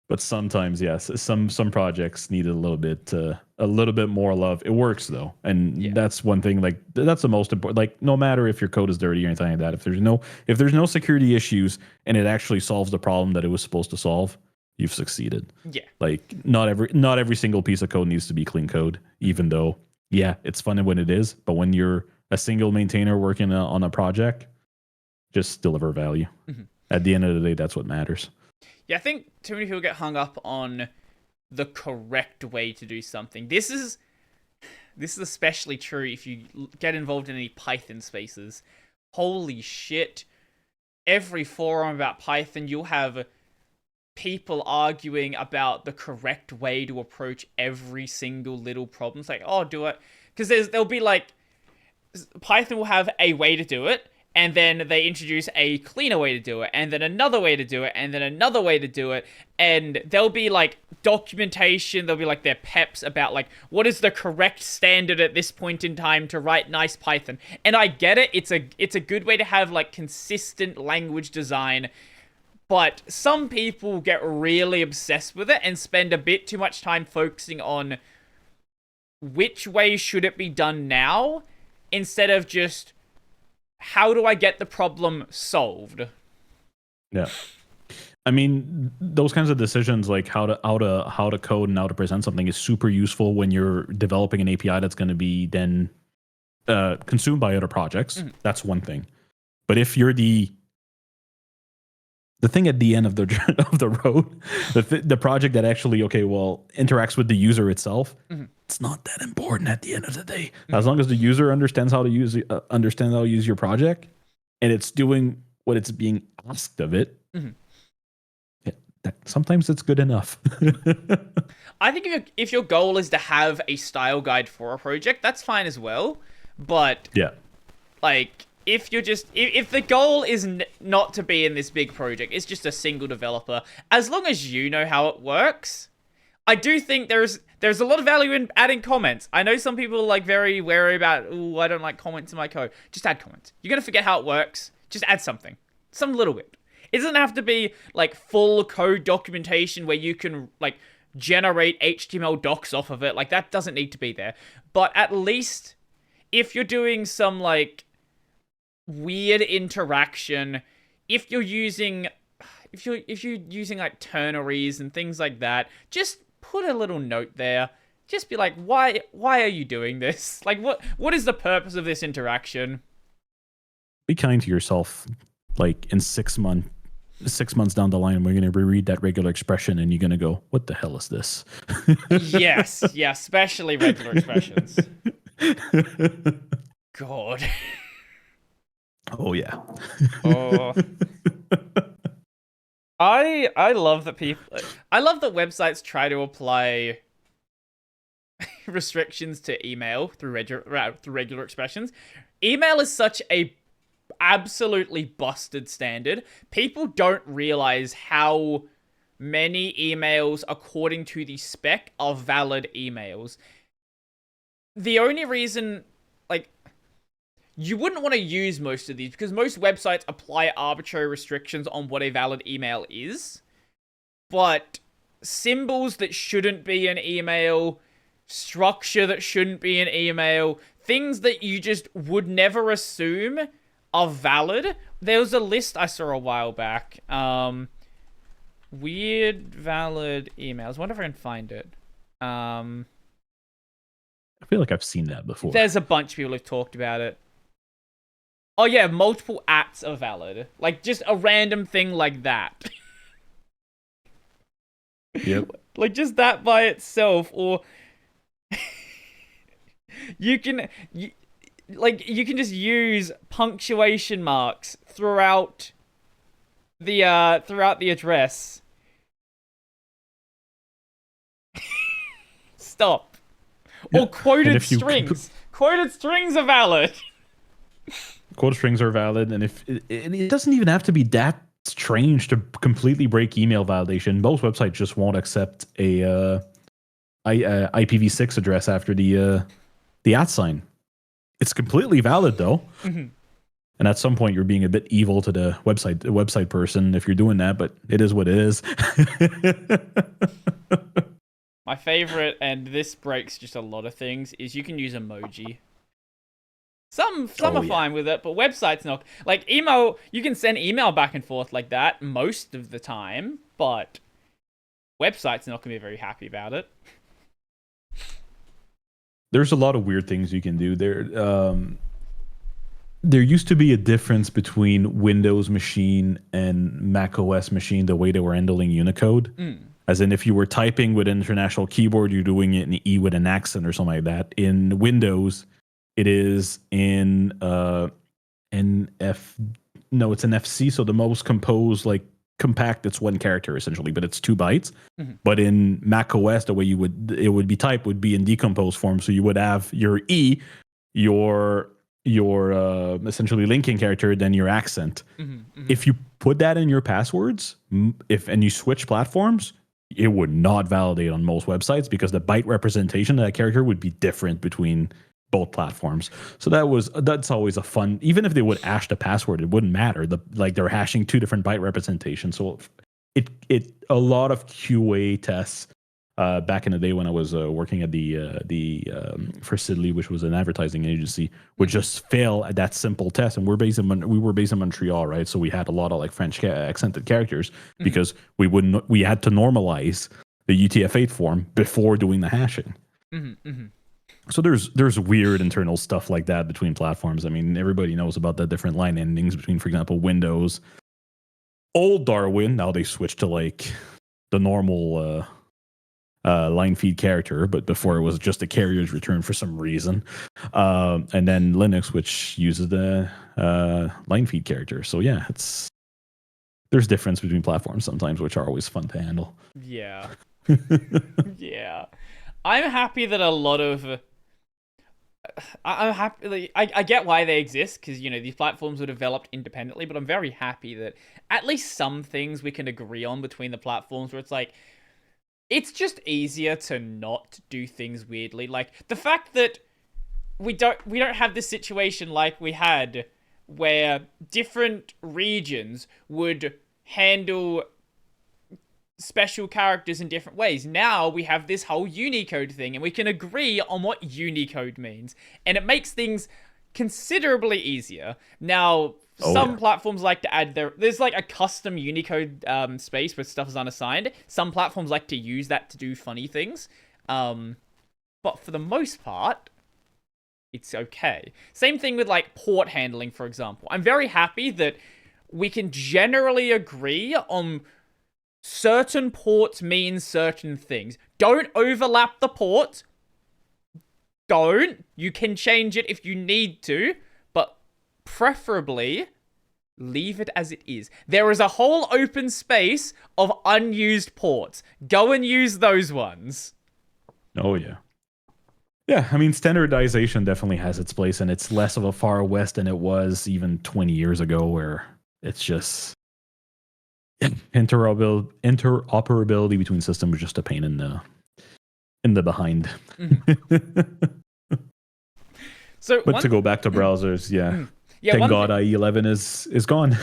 But sometimes, yes, some projects need a little bit more love. It works though, and that's one thing. That's the most important. No matter if your code is dirty or anything like that, if there's no security issues and it actually solves the problem that it was supposed to solve, you've succeeded. Yeah. Not every single piece of code needs to be clean code, even though it's fun when it is. But when you're a single maintainer working on a project, just deliver value. At the end of the day, that's what matters. Yeah, I think too many people get hung up on the correct way to do something. This is especially true if you get involved in any Python spaces. Holy shit. Every forum about Python, you'll have people arguing about the correct way to approach every single little problem. It's like, oh, do it. Because there'll be Python will have a way to do it, and then they introduce a cleaner way to do it, and then another way to do it, and then another way to do it, and there'll be documentation, there'll be their peps about what is the correct standard at this point in time to write nice Python. And I get it, it's a good way to have consistent language design, but some people get really obsessed with it and spend a bit too much time focusing on which way should it be done now, instead of just how do I get the problem solved? Yeah. I mean, those kinds of decisions, how to code and how to present something, is super useful when you're developing an API that's going to be then consumed by other projects. That's one thing. But if you're the thing at the end of the road, the project that actually interacts with the user itself, it's not that important at the end of the day. As long as the user understands how to use your project, and it's doing what it's being asked of it, sometimes it's good enough. I think if your goal is to have a style guide for a project, that's fine as well. But Yeah. like, if you're just if the goal is not to be in this big project, it's just a single developer. As long as you know how it works, I do think there's a lot of value in adding comments. I know some people are like very wary about, oh, I don't like comments in my code. Just add comments. You're gonna forget how it works. Just add something, some little bit. It doesn't have to be like full code documentation where you can like generate HTML docs off of it. Like, that doesn't need to be there. But at least if you're doing some like weird interaction, if you're using like ternaries and things like that, just put a little note there. Just be like, why are you doing this? Like, what is the purpose of this interaction? Be kind to yourself. Like, in 6 months down the line, we're going to reread that regular expression and you're going to go, what the hell is this? Yes, yeah, especially regular expressions. God. Oh, yeah. Oh. I love that websites try to apply restrictions to email through regular expressions. Email is such a absolutely busted standard. People don't realize how many emails, according to the spec, are valid emails. The only reason, like, you wouldn't want to use most of these because most websites apply arbitrary restrictions on what a valid email is. But symbols that shouldn't be an email, structure that shouldn't be an email, things that you just would never assume are valid. There was a list I saw a while back. Weird valid emails. I wonder if I can find it. I feel like I've seen that before. There's a bunch of people who've talked about it. Oh yeah, multiple ats are valid. Like, just a random thing like that. Yep. Like, just that by itself, or you can just use punctuation marks throughout the address. Stop. Yeah. Or quoted strings. Quoted strings are valid. Quote strings are valid, and it doesn't even have to be that strange to completely break email validation. Most websites just won't accept a IPv6 address after the @ sign. It's completely valid though. Mm-hmm. And at some point, you're being a bit evil to the website person if you're doing that, but it is what it is. My favorite, and this breaks just a lot of things, is you can use emoji. Some are fine with it, but websites not. Like, email, you can send email back and forth like that most of the time, but websites not going to be very happy about it. There's a lot of weird things you can do there. There used to be a difference between Windows machine and Mac OS machine, the way they were handling Unicode. As in, if you were typing with an international keyboard, you're doing it in E with an accent or something like that. In Windows, it is in it's an FC, so the most composed, like, compact, it's one character essentially, but it's 2 bytes. Mm-hmm. But in Mac OS, the way it would be typed would be in decomposed form. So you would have your E, your essentially linking character, then your accent. Mm-hmm, mm-hmm. If you put that in your passwords, and you switch platforms, it would not validate on most websites because the byte representation of that character would be different between both platforms. So that's always a fun. Even if they would hash the password, it wouldn't matter. They're hashing 2 different byte representations. So it a lot of QA tests back in the day when I was working at the for Sidley, which was an advertising agency, would just fail at that simple test. And we were based in Montreal, right? So we had a lot of like French accented characters because we had to normalize the UTF-8 form before doing the hashing. Mm-hmm, mm-hmm. So there's weird internal stuff like that between platforms. I mean, everybody knows about the different line endings between, for example, Windows. Old Darwin, now they switched to like the normal line feed character, but before it was just a carrier's return for some reason. And then Linux, which uses the line feed character. So yeah, there's difference between platforms sometimes, which are always fun to handle. Yeah. Yeah. I'm happy that a lot of I'm happy. Like, I get why they exist because these platforms were developed independently, but I'm very happy that at least some things we can agree on between the platforms. Where it's like it's just easier to not do things weirdly. Like the fact that we don't have this situation like we had where different regions would handle special characters in different ways. Now we have this whole Unicode thing, and we can agree on what Unicode means, and it makes things considerably easier. Now, some platforms like to add there's like a custom Unicode space where stuff is unassigned. Some platforms like to use that to do funny things. But for the most part, it's okay. Same thing with like port handling, for example. I'm very happy that we can generally agree on certain ports mean certain things. Don't overlap the port. Don't. You can change it if you need to, but preferably leave it as it is. There is a whole open space of unused ports. Go and use those ones. Oh, yeah. Yeah, I mean, standardization definitely has its place, and it's less of a far west than it was even 20 years ago, where it's just interoperability between systems is just a pain in the behind. So, but to go back to browsers, thank God IE11 is gone.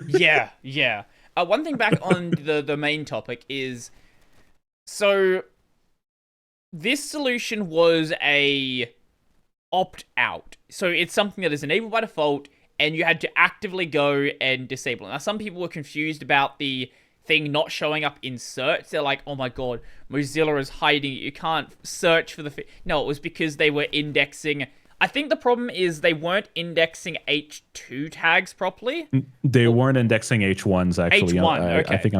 yeah. One thing back on the main topic is, so this solution was a opt-out. So it's something that is enabled by default, and you had to actively go and disable it. Now, some people were confused about the thing not showing up in search. They're like, oh my god, Mozilla is hiding it. You can't search for the... No, it was because they were indexing... I think the problem is they weren't indexing H2 tags properly. They weren't indexing H1s, actually. H1, okay. I think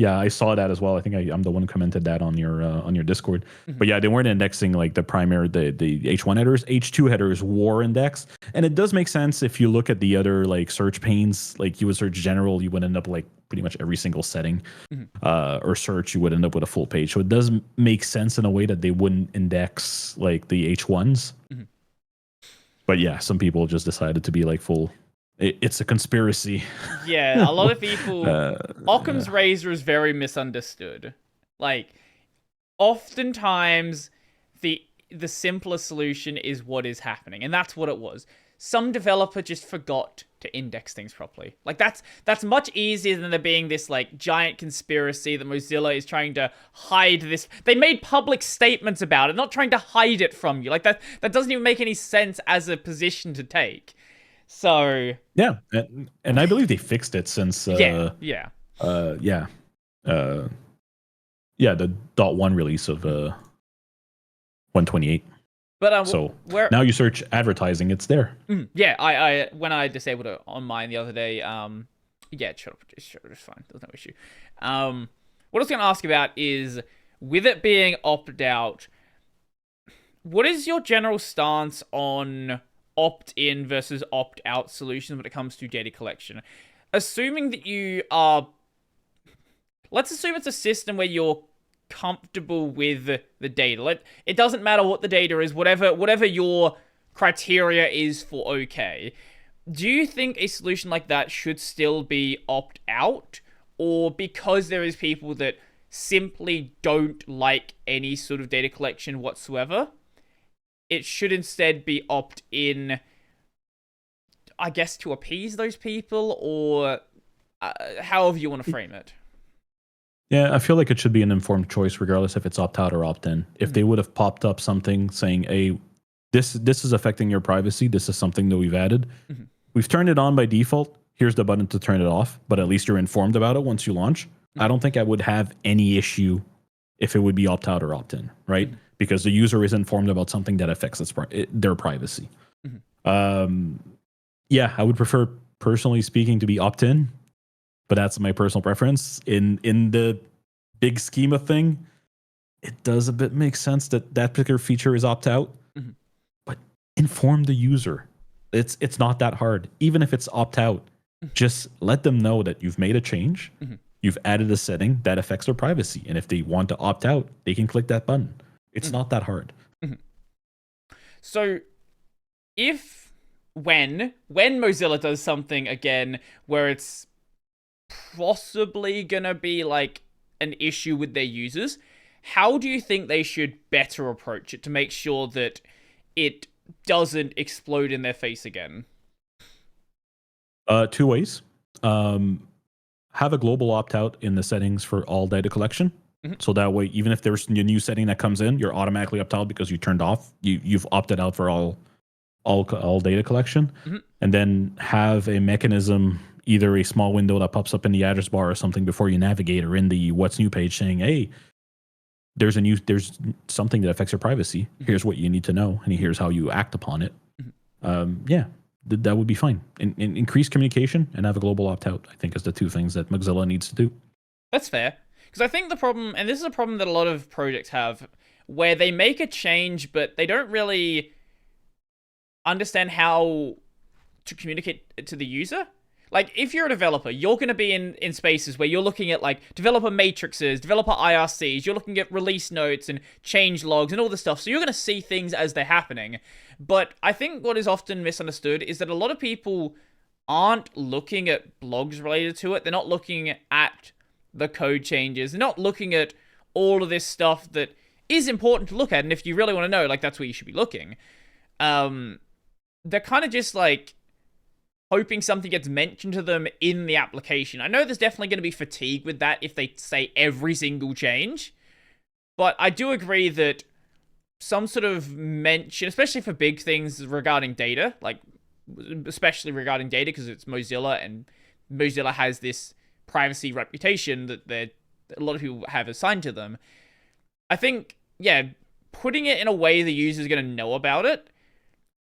I saw that as well. I think I'm the one who commented that on your Discord. But yeah, they weren't indexing like the H1 headers. H2 headers were indexed, and it does make sense if you look at the other like search panes. Like you would search general, you would end up like pretty much every single setting, or search, you would end up with a full page. So it does make sense in a way that they wouldn't index like the H1s. But yeah, some people just decided to be like full. It's a conspiracy. Yeah, a lot of people... Occam's razor is very misunderstood. Like, oftentimes, the simplest solution is what is happening. And that's what it was. Some developer just forgot to index things properly. Like, that's much easier than there being this, like, giant conspiracy that Mozilla is trying to hide this. They made public statements about it, not trying to hide it from you. Like, that doesn't even make any sense as a position to take. So yeah, and I believe they fixed it since the .1 release of 128. But so now you search advertising, it's there. Yeah, I when I disabled it on mine the other day, it showed up. It's fine. There's no issue. What I was going to ask about is, with it being opted out, what is your general stance on opt-in versus opt-out solutions when it comes to data collection? Assuming that you are... Let's assume it's a system where you're comfortable with the data. It doesn't matter what the data is, whatever your criteria is for okay. Do you think a solution like that should still be opt-out? Or because there is people that simply don't like any sort of data collection whatsoever, it should instead be opt-in, I guess, to appease those people, or however you want to frame it? Yeah, I feel like it should be an informed choice, regardless if it's opt-out or opt-in. If they would have popped up something saying, hey, this is affecting your privacy, this is something that we've added. We've turned it on by default. Here's the button to turn it off, but at least you're informed about it once you launch. I don't think I would have any issue if it would be opt-out or opt-in, right? Because the user is informed about something that affects their privacy. Yeah, I would prefer, personally speaking, to be opt-in, but that's my personal preference. In the big scheme of thing, it does a bit make sense that particular feature is opt-out, but inform the user. It's not that hard. Even if it's opt-out, Just let them know that you've made a change. You've added a setting that affects their privacy. And if they want to opt out, they can click that button. It's not that hard. So when Mozilla does something again where it's possibly gonna be like an issue with their users, how do you think they should better approach it to make sure that it doesn't explode in their face again? Two ways. Have a global opt-out in the settings for all data collection. So that way, even if there's a new setting that comes in, you're automatically opt out because you turned off. You've opted out for all data collection. And then have a mechanism, either a small window that pops up in the address bar or something before you navigate, or in the what's new page saying, hey, there's something that affects your privacy. Here's what you need to know, and here's how you act upon it. That would be fine. Increase communication and have a global opt-out, I think, is the two things that Mozilla needs to do. That's fair. Because I think the problem, and this is a problem that a lot of projects have, where they make a change, but they don't really understand how to communicate it to the user. Like, if you're a developer, you're going to be in spaces where you're looking at, like, developer matrices, developer IRCs, you're looking at release notes and change logs and all this stuff, so you're going to see things as they're happening. But I think what is often misunderstood is that a lot of people aren't looking at blogs related to it. They're not looking at the code changes. They're not looking at all of this stuff that is important to look at, and if you really want to know, like, that's where you should be looking. They're kind of just, like, hoping something gets mentioned to them in the application. I know there's definitely going to be fatigue with that if they say every single change, but I do agree that some sort of mention, especially for big things regarding data, like especially regarding data because it's Mozilla, and Mozilla has this privacy reputation that a lot of people have assigned to them. I think, yeah, putting it in a way the user's going to know about it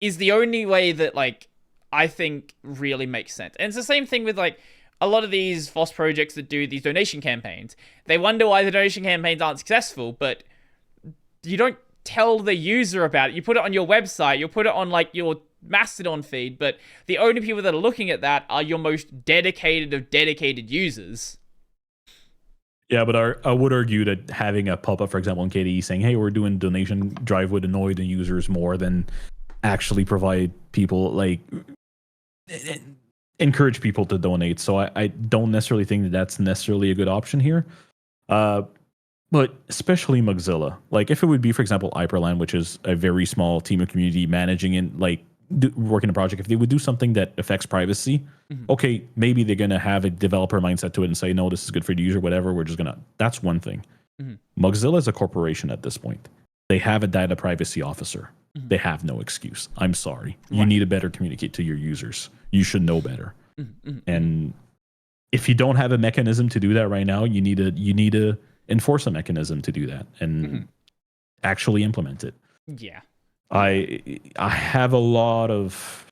is the only way that, like, I think really makes sense. And it's the same thing with, like, a lot of these FOSS projects that do these donation campaigns. They wonder why the donation campaigns aren't successful, but you don't tell the user about it. You put it on your website, you'll put it on, like, your Mastodon feed, but the only people that are looking at that are your most dedicated of dedicated users. Yeah, but I would argue that having a pop-up, for example, in KDE saying, hey, we're doing donation drive would annoy the users more than actually provide people, like, encourage people to donate. So I don't necessarily think that that's necessarily a good option here. But especially Mozilla, like, if it would be, for example, Hyperland, which is a very small team of community managing and, like, working a project, if they would do something that affects privacy, okay, maybe they're going to have a developer mindset to it and say, no, this is good for the user, whatever. We're just going to, that's one thing. Mozilla is a corporation at this point. They have a data privacy officer. They have no excuse. I'm sorry. Right. You need to better communicate to your users. You should know better. And if you don't have a mechanism to do that right now, you need to enforce a mechanism to do that and actually implement it. Yeah. I have a lot of...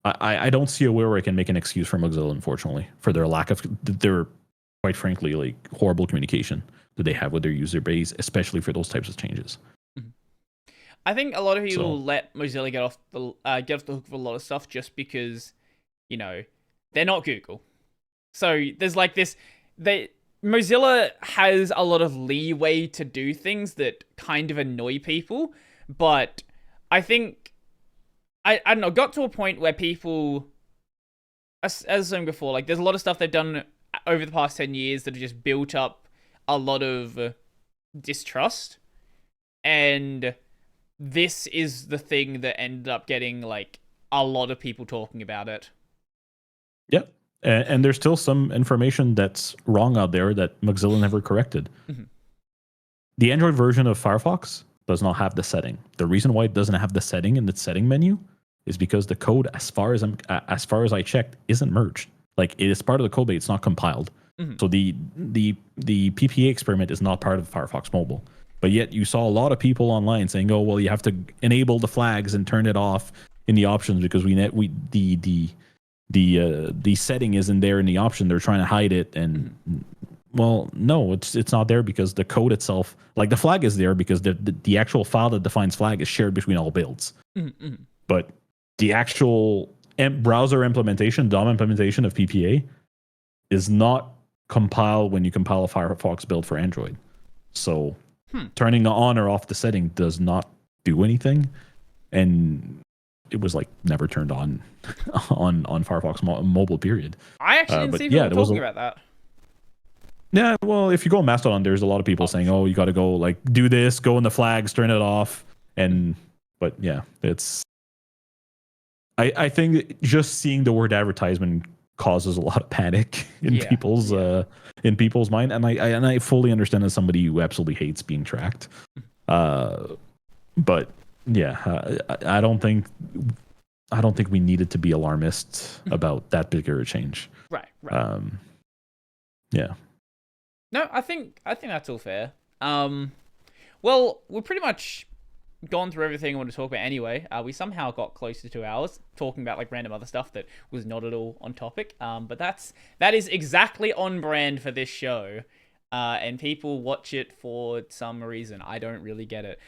I don't see a way where I can make an excuse for Mozilla, unfortunately, for their lack of... their, quite frankly, like, horrible communication that they have with their user base, especially for those types of changes. I think a lot of people let Mozilla get off the hook for a lot of stuff just because, you know, they're not Google. So there's, like, this... Mozilla has a lot of leeway to do things that kind of annoy people, but I think, I don't know, got to a point where people, as I was saying before, like, there's a lot of stuff they've done over the past 10 years that have just built up a lot of distrust, and this is the thing that ended up getting, like, a lot of people talking about it. Yep. And there's still some information that's wrong out there that Mozilla never corrected. The Android version of Firefox does not have the setting. The reason why it doesn't have the setting in the setting menu is because the code, as far as I checked, isn't merged. Like, it is part of the code, but it's not compiled. So the PPA experiment is not part of Firefox Mobile. But yet you saw a lot of people online saying, "Oh, well, you have to enable the flags and turn it off in the options because the setting isn't there in the option. They're trying to hide it." And well, no, it's not there because the code itself, like, the flag is there because the actual file that defines flag is shared between all builds. But the actual browser implementation, DOM implementation of PPA is not compiled when you compile a Firefox build for Android. So turning on or off the setting does not do anything. And it was like never turned on on Firefox mobile, period. I actually didn't see people talking about that. Yeah, well, if you go on Mastodon, there's a lot of people saying, "Oh, you got to go like do this, go in the flags, turn it off," but yeah, it's. I think just seeing the word advertisement causes a lot of panic in people's mind, and I fully understand as somebody who absolutely hates being tracked. But yeah, I don't think we needed to be alarmist about that bigger change. Right. Yeah. No, I think that's all fair. Well, we're pretty much gone through everything I want to talk about anyway. We somehow got close to 2 hours talking about like random other stuff that was not at all on topic. But that is exactly on brand for this show. And people watch it for some reason. I don't really get it.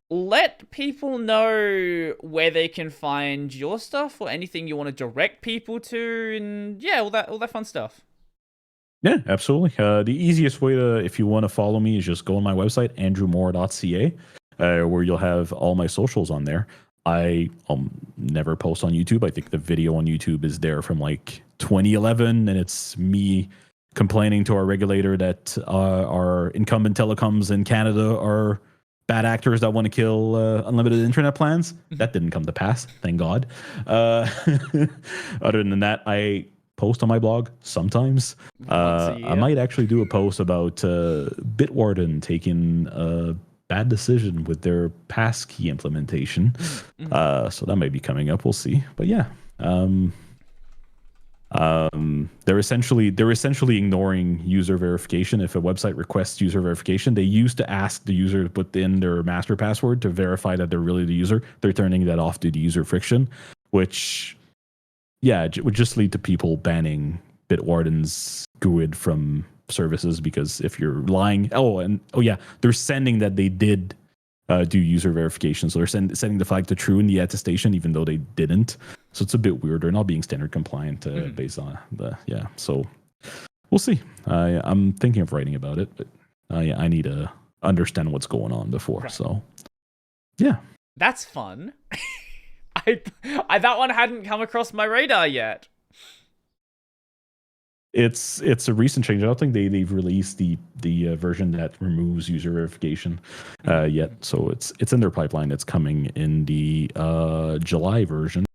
Let people know where they can find your stuff or anything you want to direct people to, and yeah, all that fun stuff. Yeah, absolutely. The easiest way to, if you want to follow me, is just go on my website, andrewmoore.ca, where you'll have all my socials on there. I never post on YouTube. I think the video on YouTube is there from like 2011, and it's me complaining to our regulator that our incumbent telecoms in Canada are bad actors that want to kill unlimited internet plans. That didn't come to pass, thank God. Other than that, I post on my blog sometimes. I might actually do a post about Bitwarden taking a bad decision with their passkey implementation. So that might be coming up. We'll see. But yeah, they're essentially ignoring user verification. If a website requests user verification, they used to ask the user to put in their master password to verify that they're really the user. They're turning that off due to user friction, which it would just lead to people banning Bitwarden's GUID from services, because if you're lying, they're sending that they did do user verification, so they're setting the flag to true in the attestation even though they didn't. So it's a bit weird. They're not being standard compliant based on so we'll see. I'm thinking of writing about it, but I need to understand what's going on before. Right. So yeah, that's fun. I that one hadn't come across my radar yet. It's a recent change. I don't think they've released the version that removes user verification yet. So it's in their pipeline. It's coming in the July version,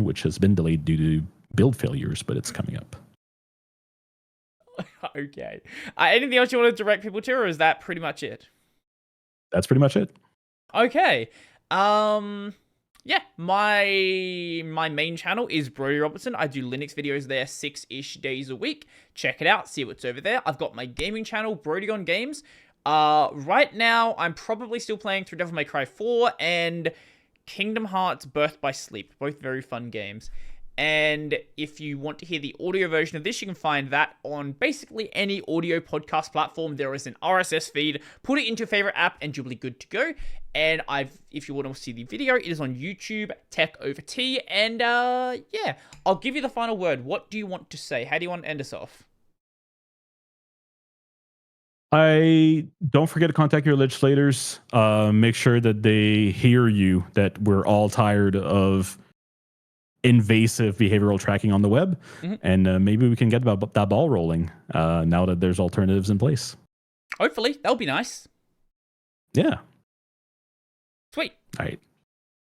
which has been delayed due to build failures, but it's coming up. Okay. Anything else you want to direct people to, or is that pretty much it? That's pretty much it. Okay. Yeah, my main channel is Brody Robertson. I do Linux videos there 6-ish days a week. Check it out, see what's over there. I've got my gaming channel, Brody on Games. Right now, I'm probably still playing through Devil May Cry 4 and Kingdom Hearts Birth by Sleep. Both very fun games. And if you want to hear the audio version of this, you can find that on basically any audio podcast platform. There is an RSS feed. Put it into your favorite app and you'll be good to go. And if you want to see the video, it is on YouTube, Tech Over Tea. And I'll give you the final word. What do you want to say? How do you want to end us off? I don't forget to contact your legislators. Make sure that they hear you, that we're all tired of invasive behavioral tracking on the web, and maybe we can get that ball rolling now that there's alternatives in place. Hopefully, that'll be nice. Yeah. Sweet. All right.